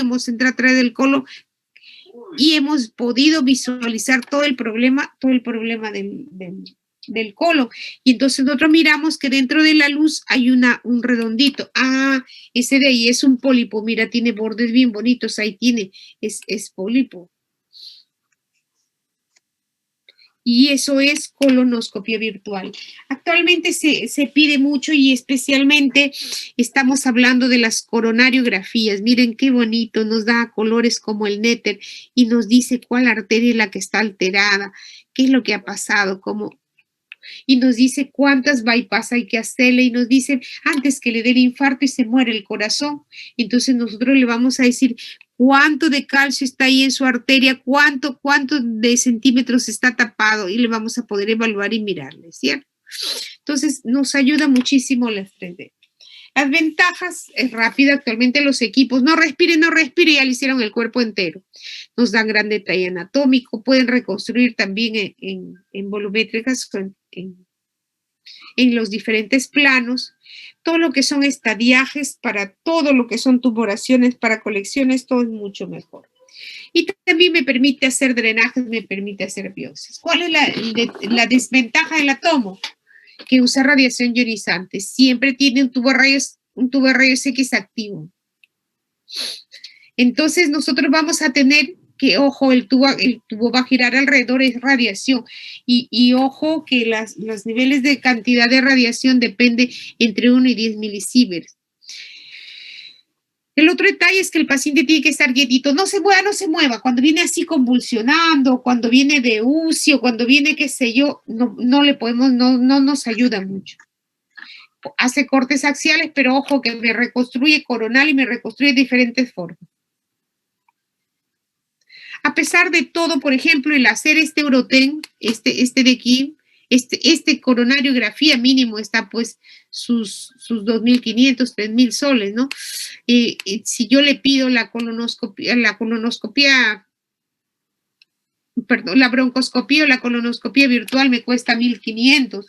y hemos podido visualizar todo el problema del colon. Y entonces nosotros miramos que dentro de la luz hay un redondito. Ah, ese de ahí es un pólipo, mira, tiene bordes bien bonitos, ahí tiene, es pólipo. Y eso es colonoscopia virtual. Actualmente se pide mucho y especialmente estamos hablando de las coronariografías. Miren qué bonito, nos da colores como el néter y nos dice cuál arteria es la que está alterada, qué es lo que ha pasado, y nos dice cuántas bypass hay que hacerle y nos dicen antes que le dé el infarto y se muere el corazón. Entonces nosotros le vamos a decir cuánto de calcio está ahí en su arteria, cuánto de centímetros está tapado y le vamos a poder evaluar y mirarle, ¿cierto? Entonces nos ayuda muchísimo las 3D. Las ventajas es rápida, actualmente los equipos, no respire, ya le hicieron el cuerpo entero. Nos dan gran detalle anatómico, pueden reconstruir también en volumétricas, en los diferentes planos, todo lo que son estadiajes, para todo lo que son tumoraciones, para colecciones, todo es mucho mejor. Y también me permite hacer drenajes, me permite hacer biopsias. ¿Cuál es la desventaja de la tomo? Que usa radiación ionizante. Siempre tiene un tubo de rayos X activo. Entonces nosotros vamos a tener que, ojo, el tubo va a girar alrededor, es radiación. Y ojo que los niveles de cantidad de radiación depende entre 1 y 10 milisieverts. El otro detalle es que el paciente tiene que estar quietito, no se mueva. Cuando viene así convulsionando, cuando viene de UCI o cuando viene, qué sé yo, no nos ayuda mucho. Hace cortes axiales, pero ojo que me reconstruye coronal y me reconstruye de diferentes formas. A pesar de todo, por ejemplo, el hacer este Uroten, este de aquí, coronariografía mínimo está pues sus 2.500, 3.000 soles, ¿no? Si yo le pido la broncoscopía o la colonoscopía virtual me cuesta 1.500.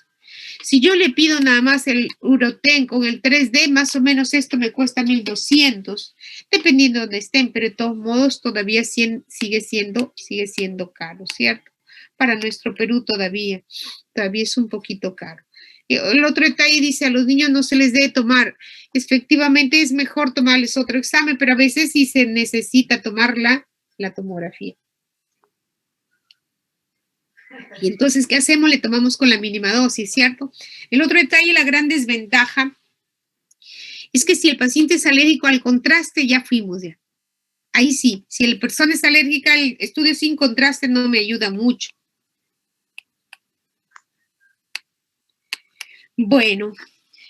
Si yo le pido nada más el Uroten con el 3D, más o menos esto me cuesta 1.200, dependiendo de donde estén, pero de todos modos todavía sigue siendo caro, ¿cierto? Para nuestro Perú todavía es un poquito caro. El otro detalle dice, a los niños no se les debe tomar. Efectivamente es mejor tomarles otro examen, pero a veces sí se necesita tomar la tomografía. Y entonces, ¿qué hacemos? Le tomamos con la mínima dosis, ¿cierto? El otro detalle, la gran desventaja, es que si el paciente es alérgico al contraste, ya fuimos ya. Ahí sí, si la persona es alérgica al estudio sin contraste, no me ayuda mucho. Bueno,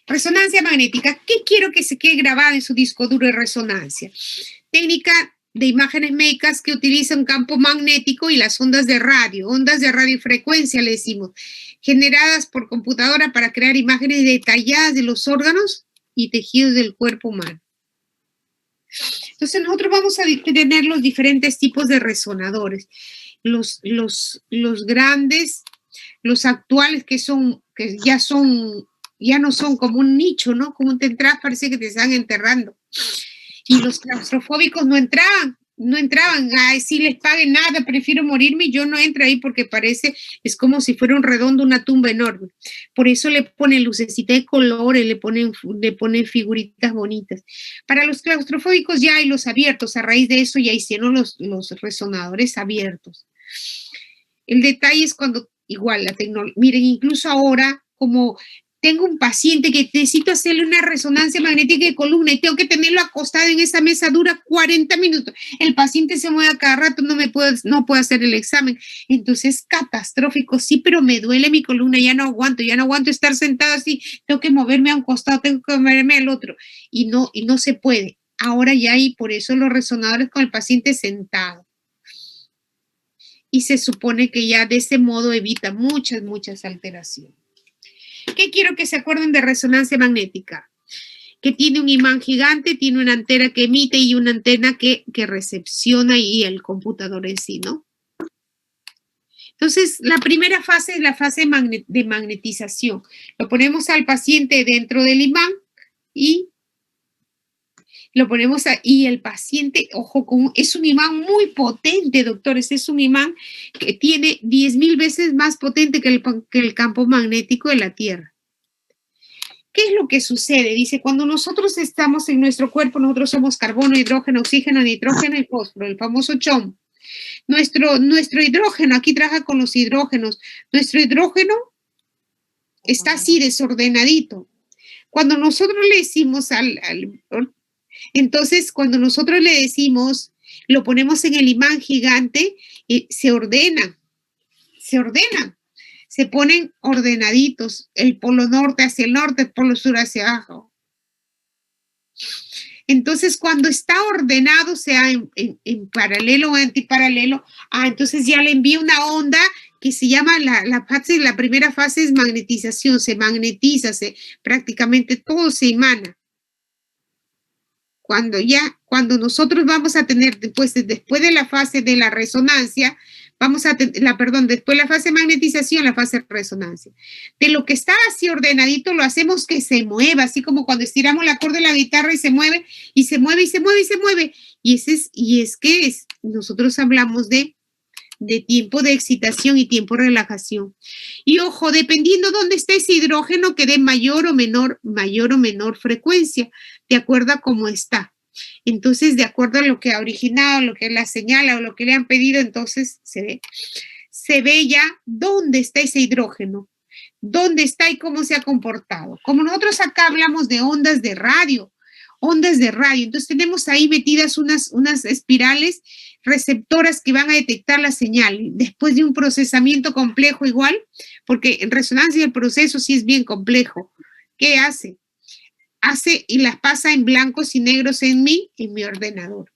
resonancia magnética. ¿Qué quiero que se quede grabado en su disco duro de resonancia? Técnica de imágenes médicas que utiliza un campo magnético y las ondas de radiofrecuencia, le decimos, generadas por computadora para crear imágenes detalladas de los órganos y tejidos del cuerpo humano. Entonces nosotros vamos a tener los diferentes tipos de resonadores. Los grandes, los actuales que ya no son como un nicho, ¿no? Como te entras, parece que te están enterrando. Y los claustrofóbicos no entraban. Ay, sí les paguen nada, prefiero morirme, yo no entro ahí porque es como si fuera un redondo, una tumba enorme. Por eso le ponen lucecita de colores, le ponen figuritas bonitas. Para los claustrofóbicos ya hay los abiertos, a raíz de eso ya hicieron los resonadores abiertos. El detalle es cuando, igual, la tecnología, miren, incluso ahora, como tengo un paciente que necesito hacerle una resonancia magnética de columna y tengo que tenerlo acostado en esa mesa, dura 40 minutos. El paciente se mueve a cada rato, no puedo hacer el examen. Entonces, catastrófico, sí, pero me duele mi columna, ya no aguanto estar sentado así, tengo que moverme a un costado, tengo que moverme al otro, y no se puede. Ahora ya hay, por eso los resonadores con el paciente sentado. Y se supone que ya de ese modo evita muchas alteraciones. ¿Qué quiero que se acuerden de resonancia magnética? Que tiene un imán gigante, tiene una antena que emite y una antena que recepciona y el computador en sí, ¿no? Entonces, la primera fase es la fase de magnetización. Lo ponemos al paciente dentro del imán y lo ponemos y el paciente, ojo, es un imán muy potente, doctores, es un imán que tiene 10,000 veces más potente que el campo magnético de la Tierra. ¿Qué es lo que sucede? Dice, cuando nosotros estamos en nuestro cuerpo, nosotros somos carbono, hidrógeno, oxígeno, nitrógeno y fósforo, el famoso CHOM. Nuestro hidrógeno, aquí trabaja con los hidrógenos, nuestro hidrógeno está así desordenadito. Cuando nosotros le decimos entonces, cuando nosotros le decimos, lo ponemos en el imán gigante, se ordena, se ponen ordenaditos, el polo norte hacia el norte, el polo sur hacia abajo. Entonces, cuando está ordenado, sea en paralelo o antiparalelo, entonces ya le envía una onda que se llama la primera fase es magnetización, se magnetiza, prácticamente todo se emana. Cuando nosotros vamos a tener, después de la fase de la resonancia, después de la fase de magnetización, la fase de resonancia. De lo que está así ordenadito, lo hacemos que se mueva, así como cuando estiramos la cuerda de la guitarra y se mueve, y se mueve, y se mueve, y se mueve. Nosotros hablamos de tiempo de excitación y tiempo de relajación. Y ojo, dependiendo dónde esté ese hidrógeno, que dé mayor o menor frecuencia, de acuerdo a cómo está. Entonces, de acuerdo a lo que ha originado, lo que la señala o lo que le han pedido, entonces se ve ya dónde está ese hidrógeno, dónde está y cómo se ha comportado. Como nosotros acá hablamos de ondas de radio, entonces tenemos ahí metidas unas espirales receptoras que van a detectar la señal después de un procesamiento complejo igual, porque en resonancia el proceso sí es bien complejo. ¿Qué hace? Y las pasa en blancos y negros en mi ordenador.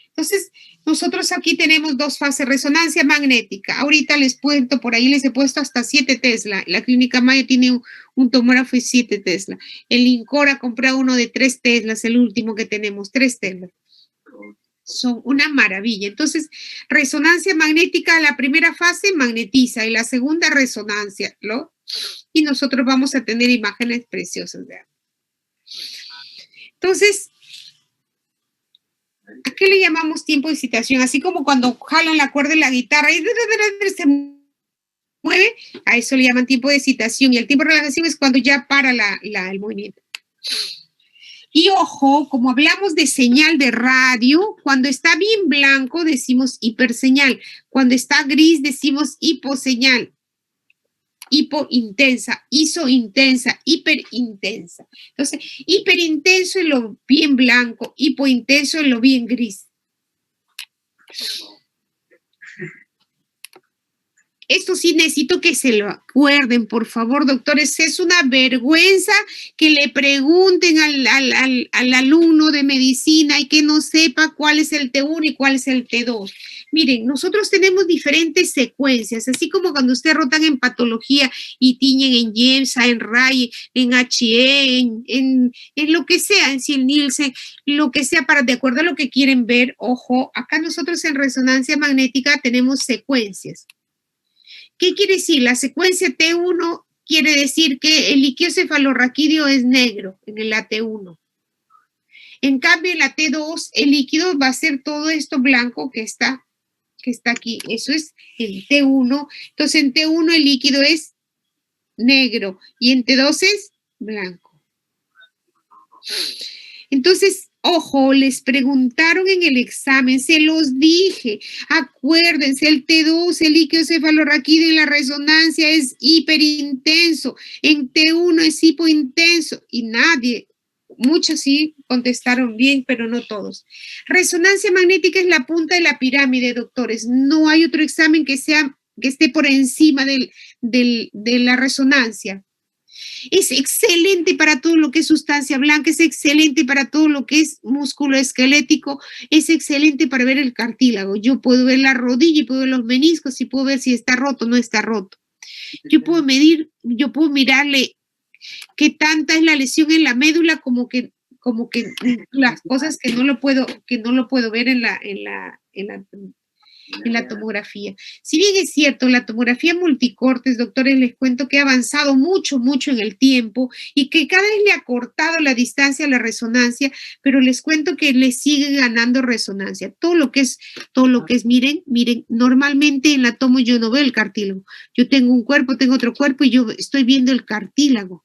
Entonces, nosotros aquí tenemos dos fases, resonancia magnética. Ahorita les cuento, por ahí les he puesto hasta 7 Tesla. La clínica Mayo tiene un tomógrafo de 7 Tesla. El INCOR ha comprado uno de 3 Teslas, el último que tenemos, 3 Teslas. Son una maravilla. Entonces, resonancia magnética, la primera fase magnetiza y la segunda resonancia, ¿no? Y nosotros vamos a tener imágenes preciosas de agua. Entonces, ¿a qué le llamamos tiempo de excitación? Así como cuando jalan la cuerda de la guitarra y se mueve, a eso le llaman tiempo de excitación. Y el tiempo de relajación es cuando ya para el movimiento. Y ojo, como hablamos de señal de radio, cuando está bien blanco decimos hiperseñal, cuando está gris decimos hiposeñal, hipointensa, isointensa, hiperintensa. Entonces, hiperintenso es lo bien blanco, hipointenso es lo bien gris. Esto sí necesito que se lo acuerden, por favor, doctores. Es una vergüenza que le pregunten al alumno de medicina y que no sepa cuál es el T1 y cuál es el T2. Miren, nosotros tenemos diferentes secuencias, así como cuando ustedes rotan en patología y tiñen en JEMSA, en RAI, en HE, en lo que sea, en Nielsen, lo que sea, de acuerdo a lo que quieren ver. Ojo, acá nosotros en resonancia magnética tenemos secuencias. ¿Qué quiere decir? La secuencia T1 quiere decir que el líquido cefalorraquídeo es negro en el AT1. En cambio, en la T2, el líquido va a ser todo esto blanco que está aquí. Eso es el T1. Entonces, en T1 el líquido es negro y en T2 es blanco. Entonces, ojo, les preguntaron en el examen, se los dije, acuérdense, el T2, el líquido cefalorraquídeo en la resonancia es hiperintenso, en T1 es hipointenso y nadie, muchos sí contestaron bien, pero no todos. Resonancia magnética es la punta de la pirámide, doctores, no hay otro examen que esté por encima de la resonancia. Es excelente para todo lo que es sustancia blanca, es excelente para todo lo que es músculo esquelético, es excelente para ver el cartílago. Yo puedo ver la rodilla y puedo ver los meniscos y puedo ver si está roto o no está roto. Yo puedo mirarle qué tanta es la lesión en la médula, como que las cosas que no lo puedo ver en la tomografía. Si bien es cierto, la tomografía multicortes, doctores, les cuento que ha avanzado mucho, mucho en el tiempo y que cada vez le ha cortado la distancia a la resonancia, pero les cuento que le sigue ganando resonancia. Todo lo que es, miren, normalmente en la tomo yo no veo el cartílago. Yo tengo un cuerpo, tengo otro cuerpo y yo estoy viendo el cartílago.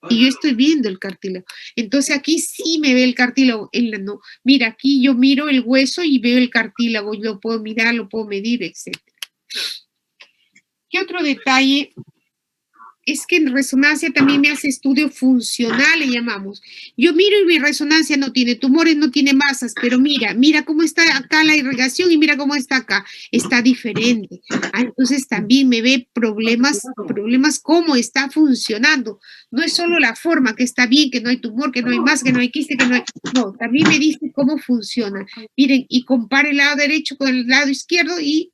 Y yo estoy viendo el cartílago. Entonces aquí sí me ve el cartílago. No. Mira, aquí yo miro el hueso y veo el cartílago. Yo lo puedo mirar, lo puedo medir, etc. ¿Qué otro detalle? Es que en resonancia también me hace estudio funcional, le llamamos. Yo miro y mi resonancia no tiene tumores, no tiene masas, pero mira cómo está acá la irrigación y mira cómo está acá. Está diferente. Entonces también me ve problemas cómo está funcionando. No es solo la forma, que está bien, que no hay tumor, que no hay masa, que no hay quiste, que no hay... No, también me dice cómo funciona. Miren, y compare el lado derecho con el lado izquierdo y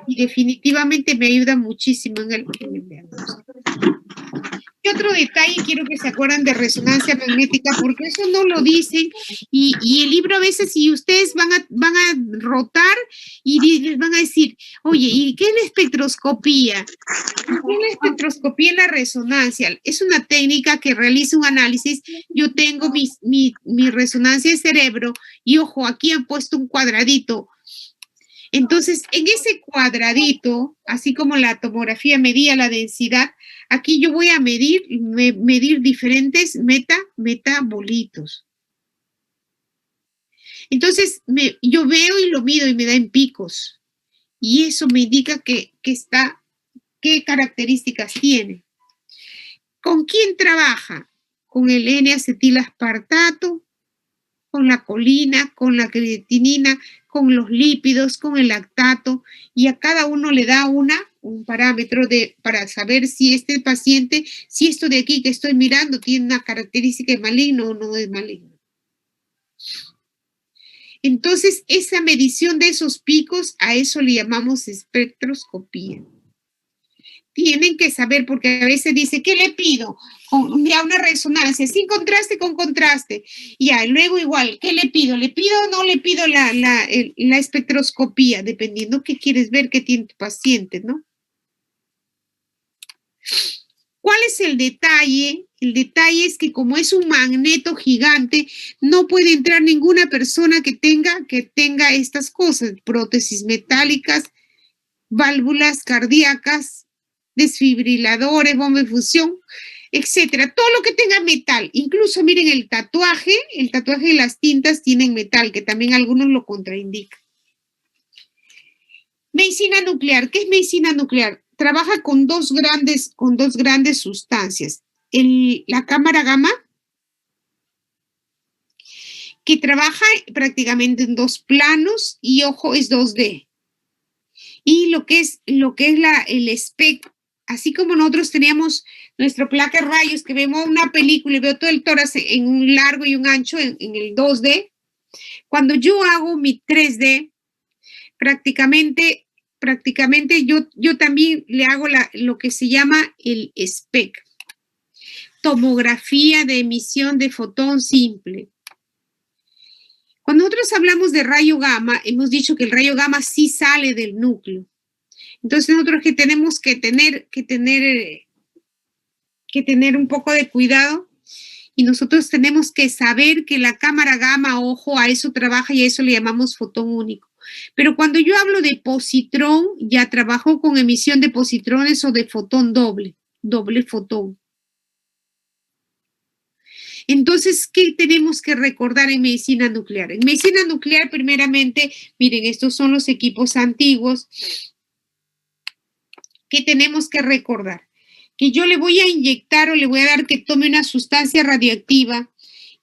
definitivamente me ayuda muchísimo en el diagnóstico. ¿Qué otro detalle quiero que se acuerdan de resonancia magnética? Porque eso no lo dicen y el libro a veces, si ustedes van a rotar y les van a decir, oye, ¿y qué es la espectroscopía? ¿Qué es la espectroscopía en la resonancia? Es una técnica que realiza un análisis. Yo tengo mi resonancia de cerebro y ojo, aquí han puesto un cuadradito. Entonces, en ese cuadradito, así como la tomografía medía la densidad, aquí yo voy a medir diferentes metabolitos. Entonces, yo veo y lo mido y me da en picos. Y eso me indica qué características tiene. ¿Con quién trabaja? Con el N-acetilaspartato, con la colina, con la creatinina, con los lípidos, con el lactato, y a cada uno le da un parámetro para saber si este paciente, si esto de aquí que estoy mirando tiene una característica de maligno o no es maligno. Entonces, esa medición de esos picos, a eso le llamamos espectroscopía. Tienen que saber, porque a veces dice, ¿qué le pido? Ya una resonancia, sin contraste, con contraste. Ya, luego igual, ¿qué le pido? ¿Le pido o no le pido la espectroscopía? Dependiendo qué quieres ver que tiene tu paciente, ¿no? ¿Cuál es el detalle? El detalle es que como es un magneto gigante, no puede entrar ninguna persona que tenga estas cosas, prótesis metálicas, válvulas cardíacas, desfibriladores, bomba de fusión, etcétera, todo lo que tenga metal, incluso miren el tatuaje y las tintas tienen metal, que también algunos lo contraindican. Medicina nuclear, ¿qué es medicina nuclear? Trabaja con dos grandes sustancias, la cámara gamma, que trabaja prácticamente en dos planos y ojo, es 2D. Y lo que es el espectro, así como nosotros teníamos nuestro placa de rayos, que vemos una película y veo todo el tórax en un largo y un ancho en el 2D, cuando yo hago mi 3D, prácticamente yo también le hago lo que se llama el SPEC, tomografía de emisión de fotón simple. Cuando nosotros hablamos de rayo gamma, hemos dicho que el rayo gamma sí sale del núcleo. Entonces nosotros que tenemos que tener un poco de cuidado Y nosotros tenemos que saber que la cámara gamma, ojo, a eso trabaja y a eso le llamamos fotón único. Pero cuando yo hablo de positrón, ya trabajo con emisión de positrones o de fotón doble, doble fotón. Entonces, ¿qué tenemos que recordar en medicina nuclear? En medicina nuclear, primeramente, miren, estos son los equipos antiguos. ¿Qué tenemos que recordar? Que yo le voy a inyectar o le voy a dar que tome una sustancia radioactiva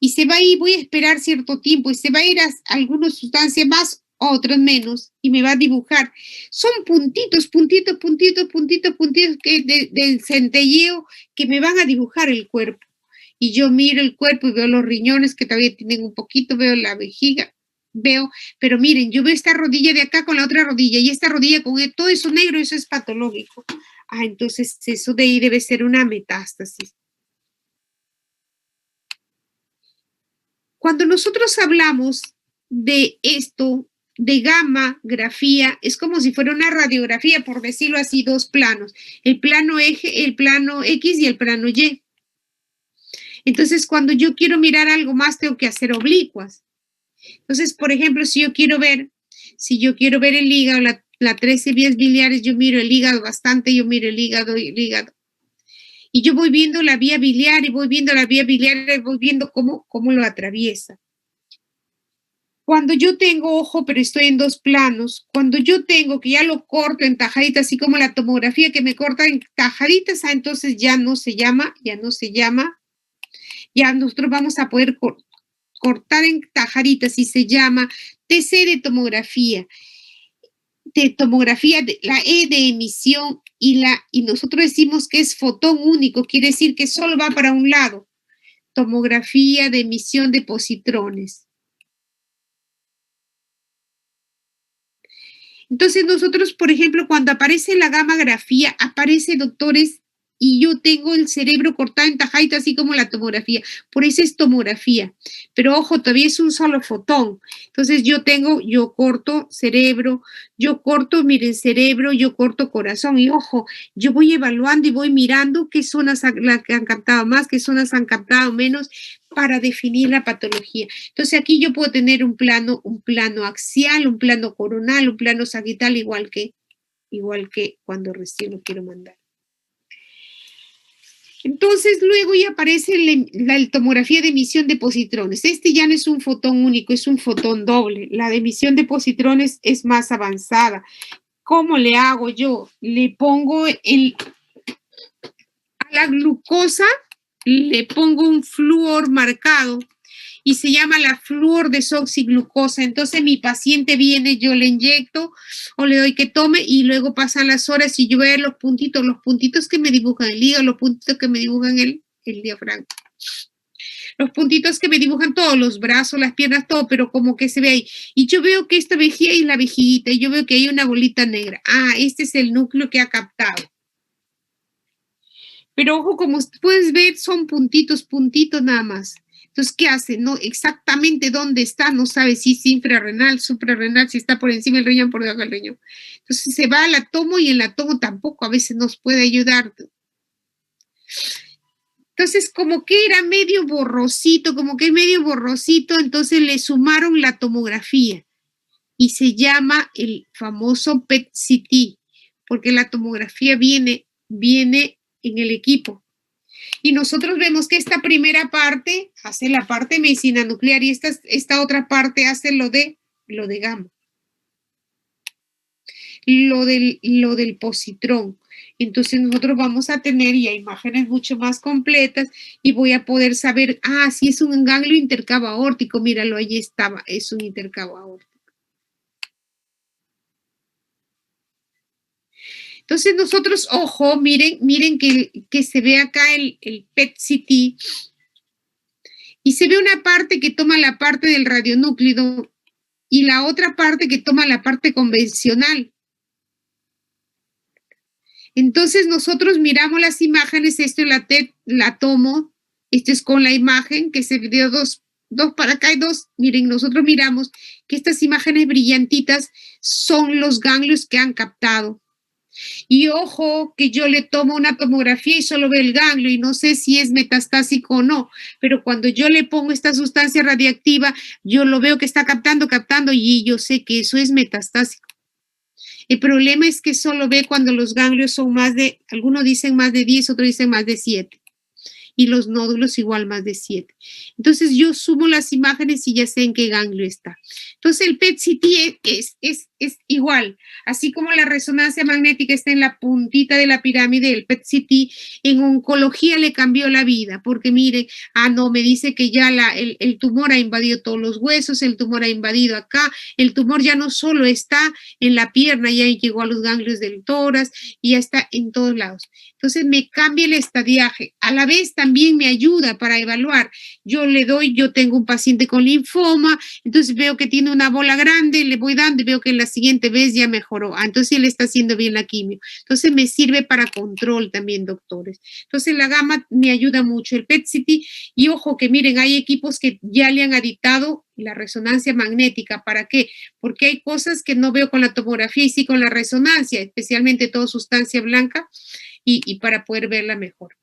y se va a ir, voy a esperar cierto tiempo y se va a ir a algunas sustancias más, otras menos, y me va a dibujar. Son puntitos, puntitos, puntitos, puntitos, puntitos que del centelleo que me van a dibujar el cuerpo. Y yo miro el cuerpo y veo los riñones que todavía tienen un poquito, veo la vejiga, veo, pero miren, yo veo esta rodilla de acá con la otra rodilla y esta rodilla con todo eso negro, eso es patológico. Ah, entonces eso de ahí debe ser una metástasis. Cuando nosotros hablamos de esto, de gammagrafía, es como si fuera una radiografía, por decirlo así, dos planos, el plano eje, el plano X y el plano Y. Entonces, cuando yo quiero mirar algo más, tengo que hacer oblicuas. Entonces, por ejemplo, si yo quiero ver el hígado, la 13 vías biliares, yo miro el hígado bastante, yo miro el hígado. Y yo voy viendo la vía biliar y voy viendo la vía biliar y voy viendo cómo lo atraviesa. Cuando yo tengo ojo, pero estoy en dos planos, cuando yo tengo que ya lo corto en tajaditas, así como la tomografía que me corta en tajaditas, entonces ya nosotros vamos a poder cortar en tajaditas y se llama TC de tomografía, la E de emisión y nosotros decimos que es fotón único, quiere decir que solo va para un lado. Tomografía de emisión de positrones. Entonces nosotros, por ejemplo, cuando aparece la gammagrafía, aparece, doctores, y yo tengo el cerebro cortado en tajaditas, así como la tomografía. Por eso es tomografía. Pero ojo, todavía es un solo fotón. Entonces yo corto cerebro, miren, cerebro, yo corto corazón. Y ojo, yo voy evaluando y voy mirando qué zonas las que han captado más, qué zonas han captado menos, para definir la patología. Entonces aquí yo puedo tener un plano axial, un plano coronal, un plano sagital, igual que cuando recién lo quiero mandar. Entonces luego ya aparece la tomografía de emisión de positrones. Este ya no es un fotón único, es un fotón doble. La de emisión de positrones es más avanzada. ¿Cómo le hago yo? Le pongo a la glucosa, le pongo un flúor marcado y se llama la flúor desoxiglucosa. Entonces mi paciente viene, yo le inyecto o le doy que tome y luego pasan las horas y yo veo los puntitos que me dibujan el hígado, los puntitos que me dibujan el diafragma. Los puntitos que me dibujan todos, los brazos, las piernas, todo, pero como que se ve ahí. Y yo veo que esta vejiga es la vejiguita y yo veo que hay una bolita negra. Ah, este es el núcleo que ha captado. Pero ojo, como puedes ver, son puntitos nada más. Entonces, ¿qué hace? No exactamente dónde está, no sabe si es infrarrenal, suprarrenal, si está por encima del riñón, por debajo del riñón. Entonces se va a la tomo y en la tomo tampoco a veces nos puede ayudar. Entonces, como que era medio borrosito, entonces le sumaron la tomografía y se llama el famoso PET-CT, porque la tomografía viene en el equipo. Y nosotros vemos que esta primera parte hace la parte de medicina nuclear y esta otra parte hace lo de gamma. Lo del positrón. Entonces nosotros vamos a tener ya imágenes mucho más completas y voy a poder saber, si es un ganglio intercavo aórtico, míralo, ahí estaba, es un intercavo aórtico. Entonces nosotros, ojo, miren que se ve acá el PET-CT y se ve una parte que toma la parte del radionúclido y la otra parte que toma la parte convencional. Entonces nosotros miramos las imágenes, esto la tomo, esto es con la imagen que se dio dos para acá y dos. Miren, nosotros miramos que estas imágenes brillantitas son los ganglios que han captado. Y ojo que yo le tomo una tomografía y solo veo el ganglio y no sé si es metastásico o no, pero cuando yo le pongo esta sustancia radiactiva, yo lo veo que está captando y yo sé que eso es metastásico. El problema es que solo ve cuando los ganglios son más de, algunos dicen más de 10, otros dicen más de 7 y los nódulos igual más de 7. Entonces yo sumo las imágenes y ya sé en qué ganglio está. Entonces el PET-CT es igual, así como la resonancia magnética está en la puntita de la pirámide, el PET-CT en oncología le cambió la vida, porque miren, no, me dice que ya el tumor ha invadido todos los huesos, el tumor ha invadido acá, el tumor ya no solo está en la pierna, ya llegó a los ganglios del tórax y ya está en todos lados. Entonces me cambia el estadiaje. A la vez también me ayuda para evaluar. Yo tengo un paciente con linfoma, entonces veo que tiene una bola grande, le voy dando y veo que la siguiente vez ya mejoró. Entonces él está haciendo bien la quimio. Entonces me sirve para control también, doctores. Entonces la gama me ayuda mucho. El PET-CT, y ojo que miren, hay equipos que ya le han aditado la resonancia magnética. ¿Para qué? Porque hay cosas que no veo con la tomografía y sí con la resonancia, especialmente toda sustancia blanca, y para poder verla mejor.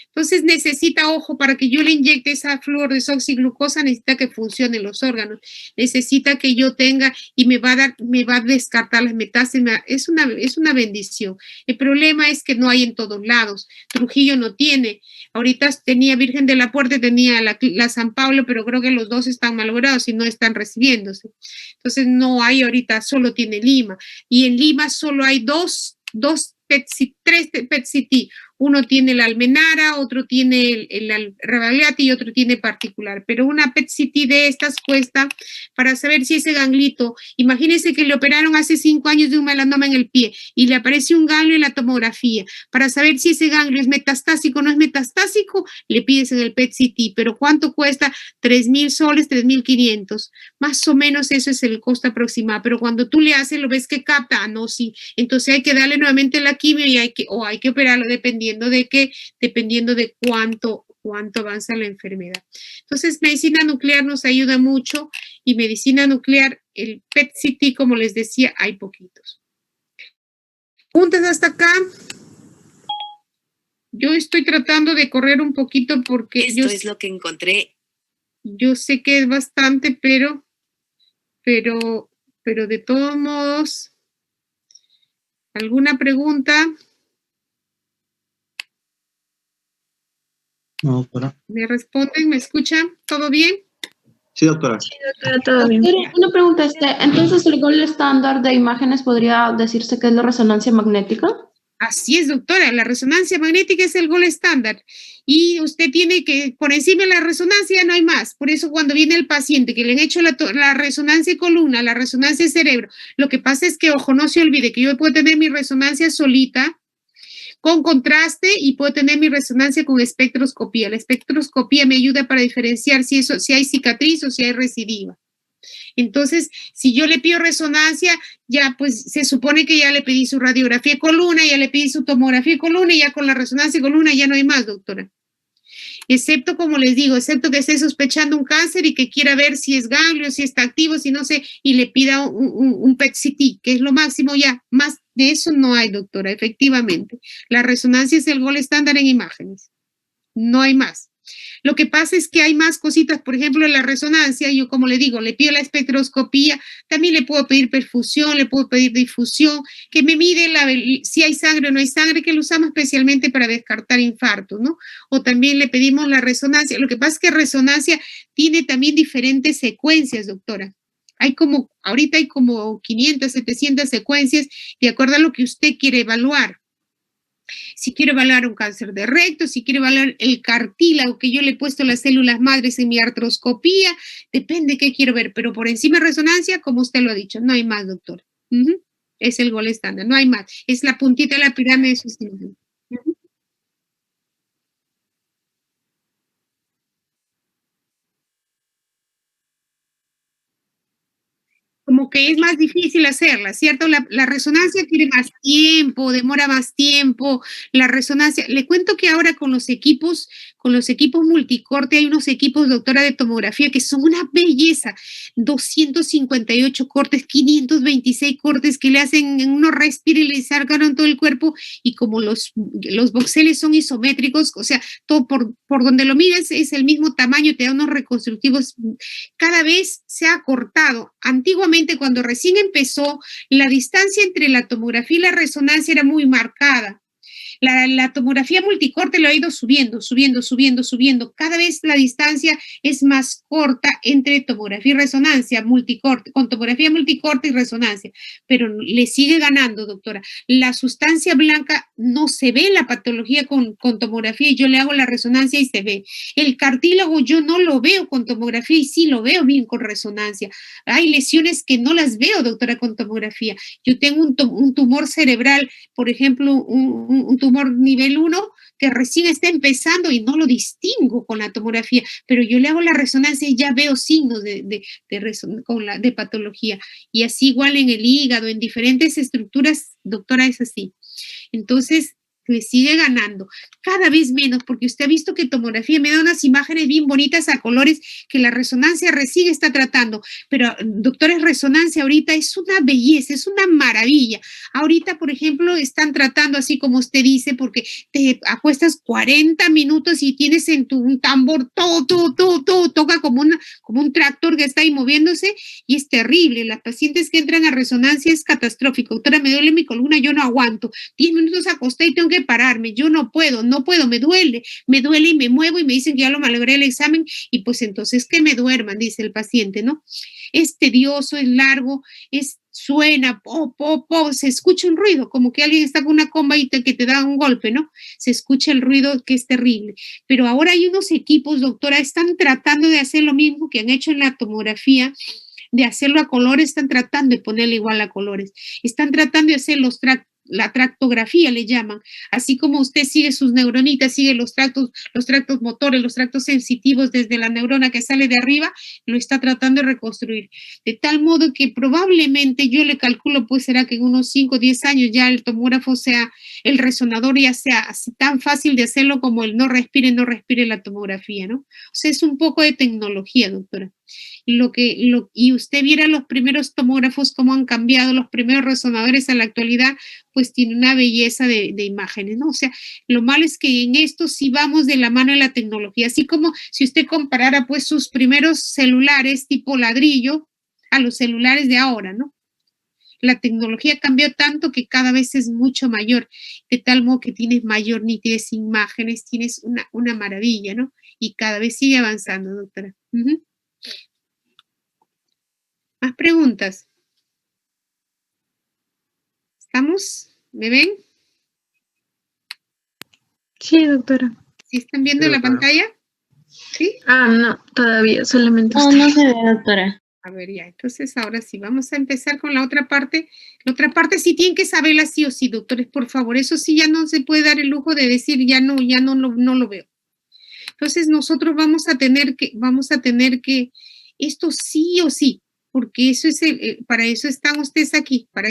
Entonces necesita, ojo, para que yo le inyecte esa fluorodesoxiglucosa, necesita que funcionen los órganos, necesita que yo tenga y me va a descartar las metástasis, es una bendición. El problema es que no hay en todos lados. Trujillo no tiene. Ahorita tenía Virgen de la Puerta, tenía la San Pablo, pero creo que los dos están malogrados y no están recibiéndose. Entonces no hay ahorita, solo tiene Lima. Y en Lima solo hay tres PET-CT. Uno tiene la almenara, otro tiene el Rebagliati y otro tiene particular. Pero una PET-CT de estas cuesta para saber si ese ganglito, imagínense que le operaron hace 5 años de un melanoma en el pie y le aparece un ganglio en la tomografía. Para saber si ese ganglio es metastásico o no es metastásico, le pides en el PET-CT. Pero ¿cuánto cuesta? 3,000 soles, 3,500. Más o menos eso es el costo aproximado. Pero cuando tú le haces, lo ves que capta. No, sí. Entonces hay que darle nuevamente la quimio y hay que operarlo dependiendo de cuánto avanza la enfermedad. Entonces, medicina nuclear nos ayuda mucho y medicina nuclear, el PET-CT, como les decía, hay poquitos. ¿Preguntas hasta acá? Yo estoy tratando de correr un poquito porque esto es lo que encontré. Yo sé que es bastante, pero de todos modos, ¿alguna pregunta? No, doctora. ¿Me responden? ¿Me escuchan? ¿Todo bien? Sí, doctora. Sí, doctora, todo bien. Una pregunta, entonces el gol estándar de imágenes podría decirse que es la resonancia magnética. Así es, doctora, la resonancia magnética es el gol estándar y usted tiene que, por encima de la resonancia no hay más. Por eso cuando viene el paciente que le han hecho la resonancia de columna, la resonancia de cerebro, lo que pasa es que, ojo, no se olvide que yo puedo tener mi resonancia solita, con contraste, y puedo tener mi resonancia con espectroscopía. La espectroscopía me ayuda para diferenciar si hay cicatriz o si hay recidiva. Entonces, si yo le pido resonancia, ya pues se supone que ya le pedí su radiografía de columna, ya le pedí su tomografía de columna y ya con la resonancia de columna ya no hay más, doctora. Excepto, como les digo, excepto que esté sospechando un cáncer y que quiera ver si es ganglio, si está activo, si no sé, y le pida un PET-CT, que es lo máximo ya. Más de eso no hay, doctora, efectivamente. La resonancia es el gol estándar en imágenes. No hay más. Lo que pasa es que hay más cositas, por ejemplo, en la resonancia, yo como le digo, le pido la espectroscopía, también le puedo pedir perfusión, le puedo pedir difusión, que me mide si hay sangre o no hay sangre, que lo usamos especialmente para descartar infartos, ¿no? O también le pedimos la resonancia. Lo que pasa es que resonancia tiene también diferentes secuencias, doctora. Ahorita hay como 500, 700 secuencias de acuerdo a lo que usted quiere evaluar. Si quiero evaluar un cáncer de recto, si quiero evaluar el cartílago, que yo le he puesto las células madres en mi artroscopía, depende qué quiero ver, pero por encima de resonancia, como usted lo ha dicho, no hay más, doctor. Es el gol estándar, no hay más. Es la puntita de la pirámide de sus imágenes. Como que es más difícil hacerla, ¿cierto? La resonancia tiene más tiempo, demora más tiempo, la resonancia. Le cuento que ahora con los equipos Con los equipos multicorte hay unos equipos, doctora, de tomografía que son una belleza. 258 cortes, 526 cortes que le hacen en unos respira y le sacaron todo el cuerpo, y como los voxeles son isométricos, o sea, todo por donde lo miras es el mismo tamaño, te da unos reconstructivos. Cada vez se ha acortado. Antiguamente, cuando recién empezó, la distancia entre la tomografía y la resonancia era muy marcada. La tomografía multicorte lo ha ido subiendo, subiendo, subiendo, subiendo. Cada vez la distancia es más corta entre tomografía y resonancia, multicorte, con tomografía multicorte y resonancia, pero le sigue ganando, doctora. La sustancia blanca no se ve la patología con tomografía, y yo le hago la resonancia y se ve. El cartílago yo no lo veo con tomografía y sí lo veo bien con resonancia. Hay lesiones que no las veo, doctora, con tomografía. Yo tengo un tumor cerebral, por ejemplo, un tumor nivel 1 que recién está empezando y no lo distingo con la tomografía, pero yo le hago la resonancia y ya veo signos de patología. Y así igual en el hígado, en diferentes estructuras, doctora, es así. Entonces, le sigue ganando, cada vez menos, porque usted ha visto que tomografía me da unas imágenes bien bonitas a colores que la resonancia recién está tratando, pero doctores, resonancia ahorita es una belleza, es una maravilla. Ahorita, por ejemplo, están tratando así como usted dice, porque te acuestas 40 minutos y tienes en un tambor todo, toca como un tractor que está ahí moviéndose, y es terrible. Las pacientes que entran a resonancia es catastrófico. Doctora, me duele mi columna, yo no aguanto. 10 minutos acosté y tengo que pararme, yo no puedo, me duele y me muevo y me dicen que ya lo malogré el examen, y pues entonces que me duerman, dice el paciente, ¿no? Es tedioso, es largo, suena, se escucha un ruido, como que alguien está con una comba y que te da un golpe, ¿no? Se escucha el ruido, que es terrible. Pero ahora hay unos equipos, doctora, están tratando de hacer lo mismo que han hecho en la tomografía, de hacerlo a colores, están tratando de ponerle igual a colores, están tratando de hacer la tractografía le llaman, así como usted sigue sus neuronitas, sigue los tractos motores, los tractos sensitivos desde la neurona que sale de arriba, lo está tratando de reconstruir, de tal modo que probablemente yo le calculo, pues será que en unos 5 o 10 años ya el tomógrafo sea, el resonador ya sea así, tan fácil de hacerlo como el no respire la tomografía, ¿no? O sea, es un poco de tecnología, doctora. Y usted viera los primeros tomógrafos, cómo han cambiado, los primeros resonadores a la actualidad, pues tiene una belleza de imágenes, ¿no? O sea, lo malo es que en esto sí vamos de la mano de la tecnología, así como si usted comparara pues sus primeros celulares tipo ladrillo a los celulares de ahora, ¿no? La tecnología cambió tanto que cada vez es mucho mayor, de tal modo que tienes mayor nitidez imágenes, tienes una maravilla, ¿no? Y cada vez sigue avanzando, doctora. ¿Más preguntas? ¿Estamos? ¿Me ven? Sí, doctora. ¿Sí están viendo la pantalla? ¿Sí? No, todavía, solamente usted. No se ve, doctora. A ver, ya, entonces ahora sí, vamos a empezar con la otra parte. La otra parte sí tienen que saberla sí o sí, doctores, por favor. Eso sí ya no se puede dar el lujo de decir ya no lo veo. Entonces nosotros vamos a tener que, esto sí o sí, porque eso es para eso están ustedes aquí, para eso